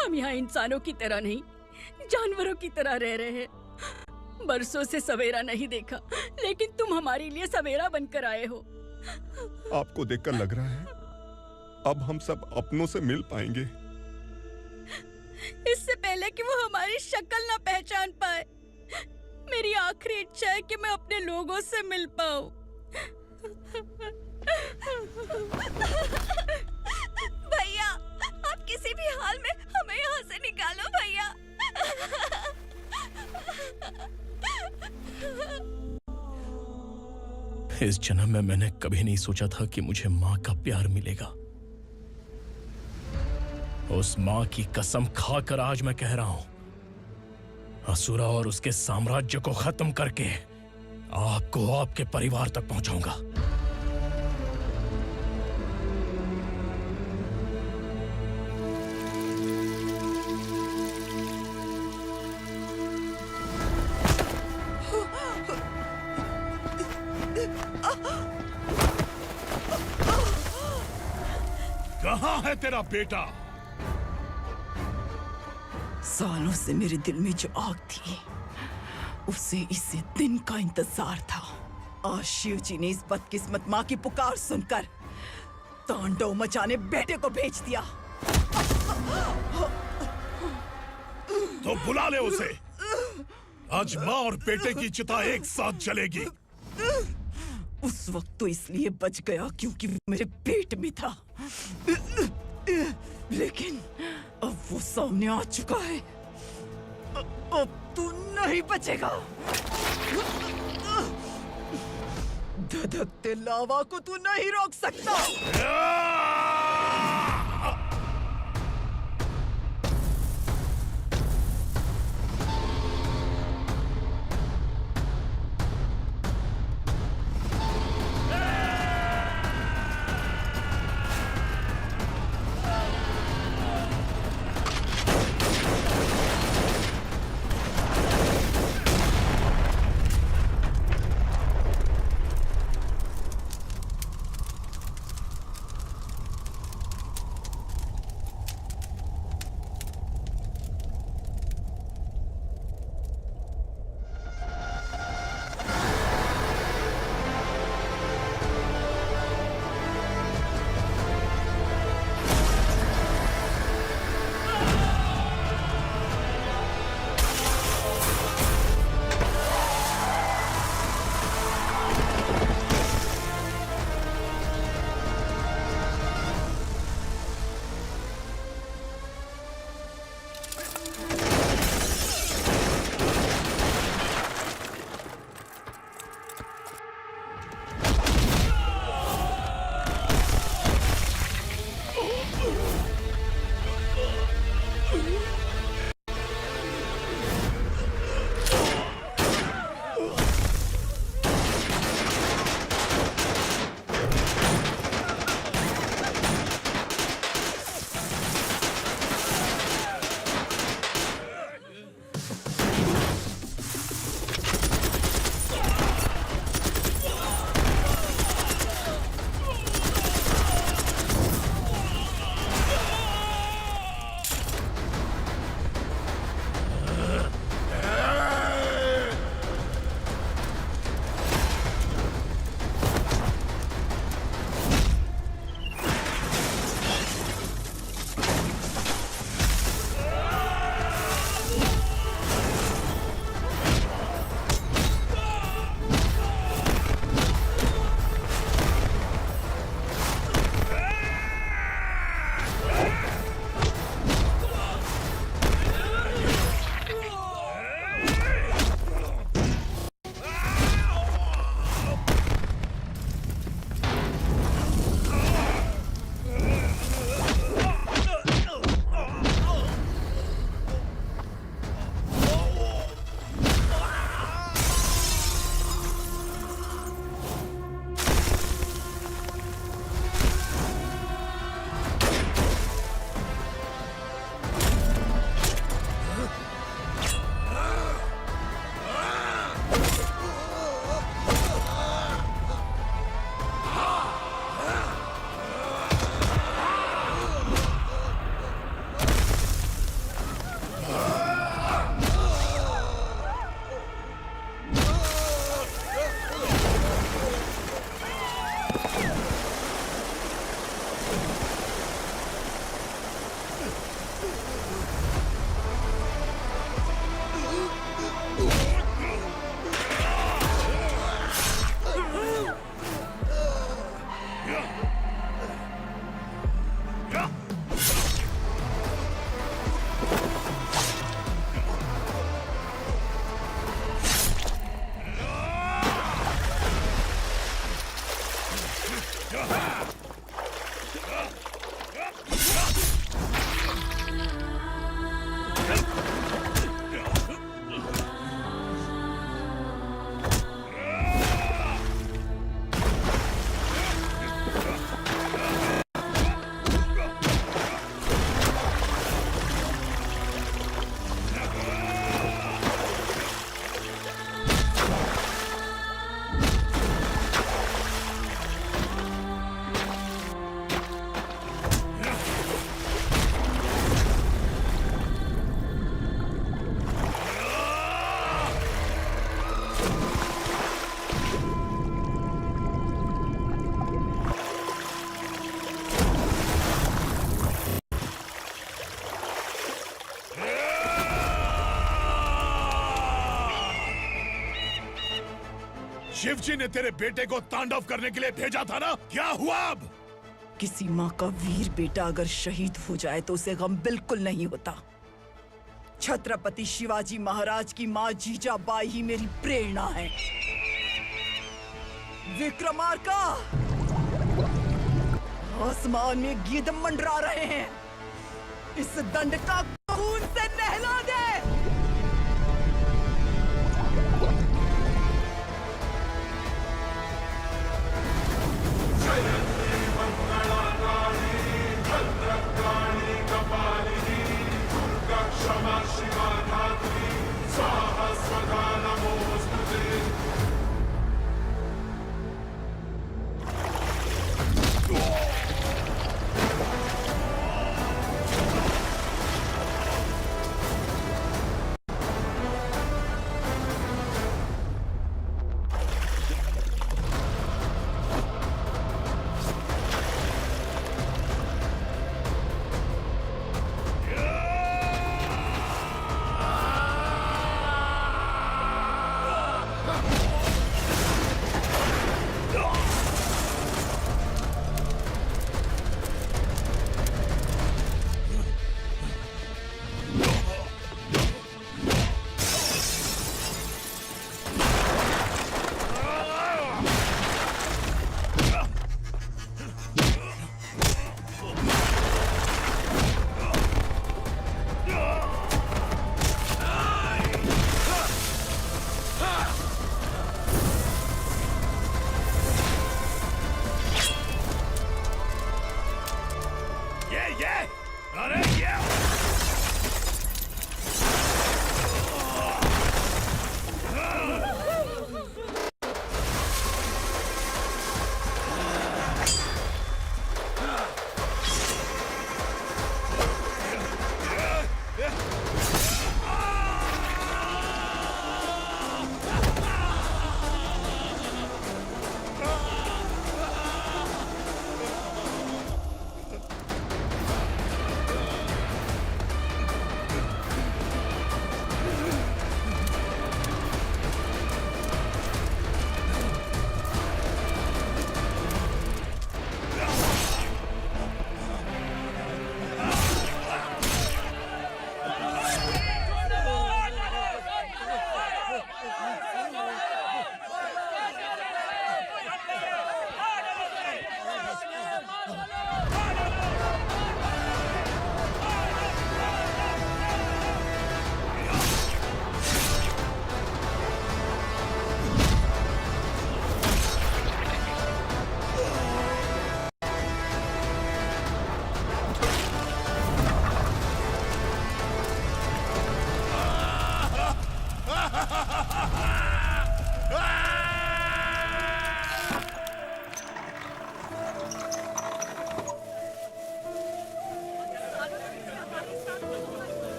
हम यहाँ इंसानों की तरह नहीं, जानवरों की तरह रह रहे हैं। बरसों से सवेरा नहीं देखा, लेकिन तुम हमारे लिए सवेरा बनकर आए हो। आपको देखकर लग रहा है अब हम सब अपनों से मिल पाएंगे। इससे पहले कि वो हमारी शक्ल ना पहचान पाए, मेरी आखिरी इच्छा है कि मैं अपने लोगों से मिल पाऊं। भैया, आप किसी भी हाल में हमें यहाँ से निकालो भैया। इस जन्म में मैंने कभी नहीं सोचा था कि मुझे माँ का प्यार मिलेगा। उस माँ की कसम खाकर आज मैं कह रहा हूं, असुरा और उसके साम्राज्य को खत्म करके आपको आपके परिवार तक पहुंचाऊंगा। कहाँ है तेरा बेटा? सालों से मेरे दिल में जो आग थी, उसे इस दिन का इंतजार था। आज शिव जी ने इस बदकिस्मत माँ की पुकार सुनकर तांडव मचाने बेटे को भेज दिया। तो बुला ले उसे। आज माँ और बेटे की चिता एक साथ जलेगी। उस वक्त तो इसलिए बच गया क्योंकि वो मेरे पेट में था, लेकिन अब वो सामने आ चुका है। अब तू नहीं बचेगा। धधकते लावा को तू नहीं रोक सकता। शिवजी ने तेरे बेटे को तांडव करने के लिए भेजा था ना, क्या हुआ अब? किसी माँ का वीर बेटा अगर शहीद हो जाए तो उसे गम बिल्कुल नहीं होता। छत्रपति शिवाजी महाराज की माँ जीजाबाई ही मेरी प्रेरणा है। विक्रमार्का, आसमान में गिद्ध मंडरा रहे हैं, इस दंड का खून से नहला दे।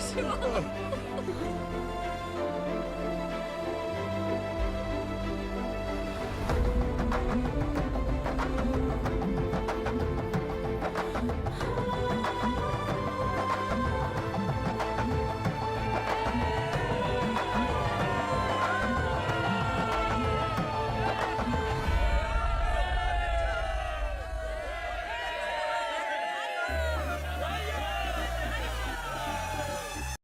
शिवा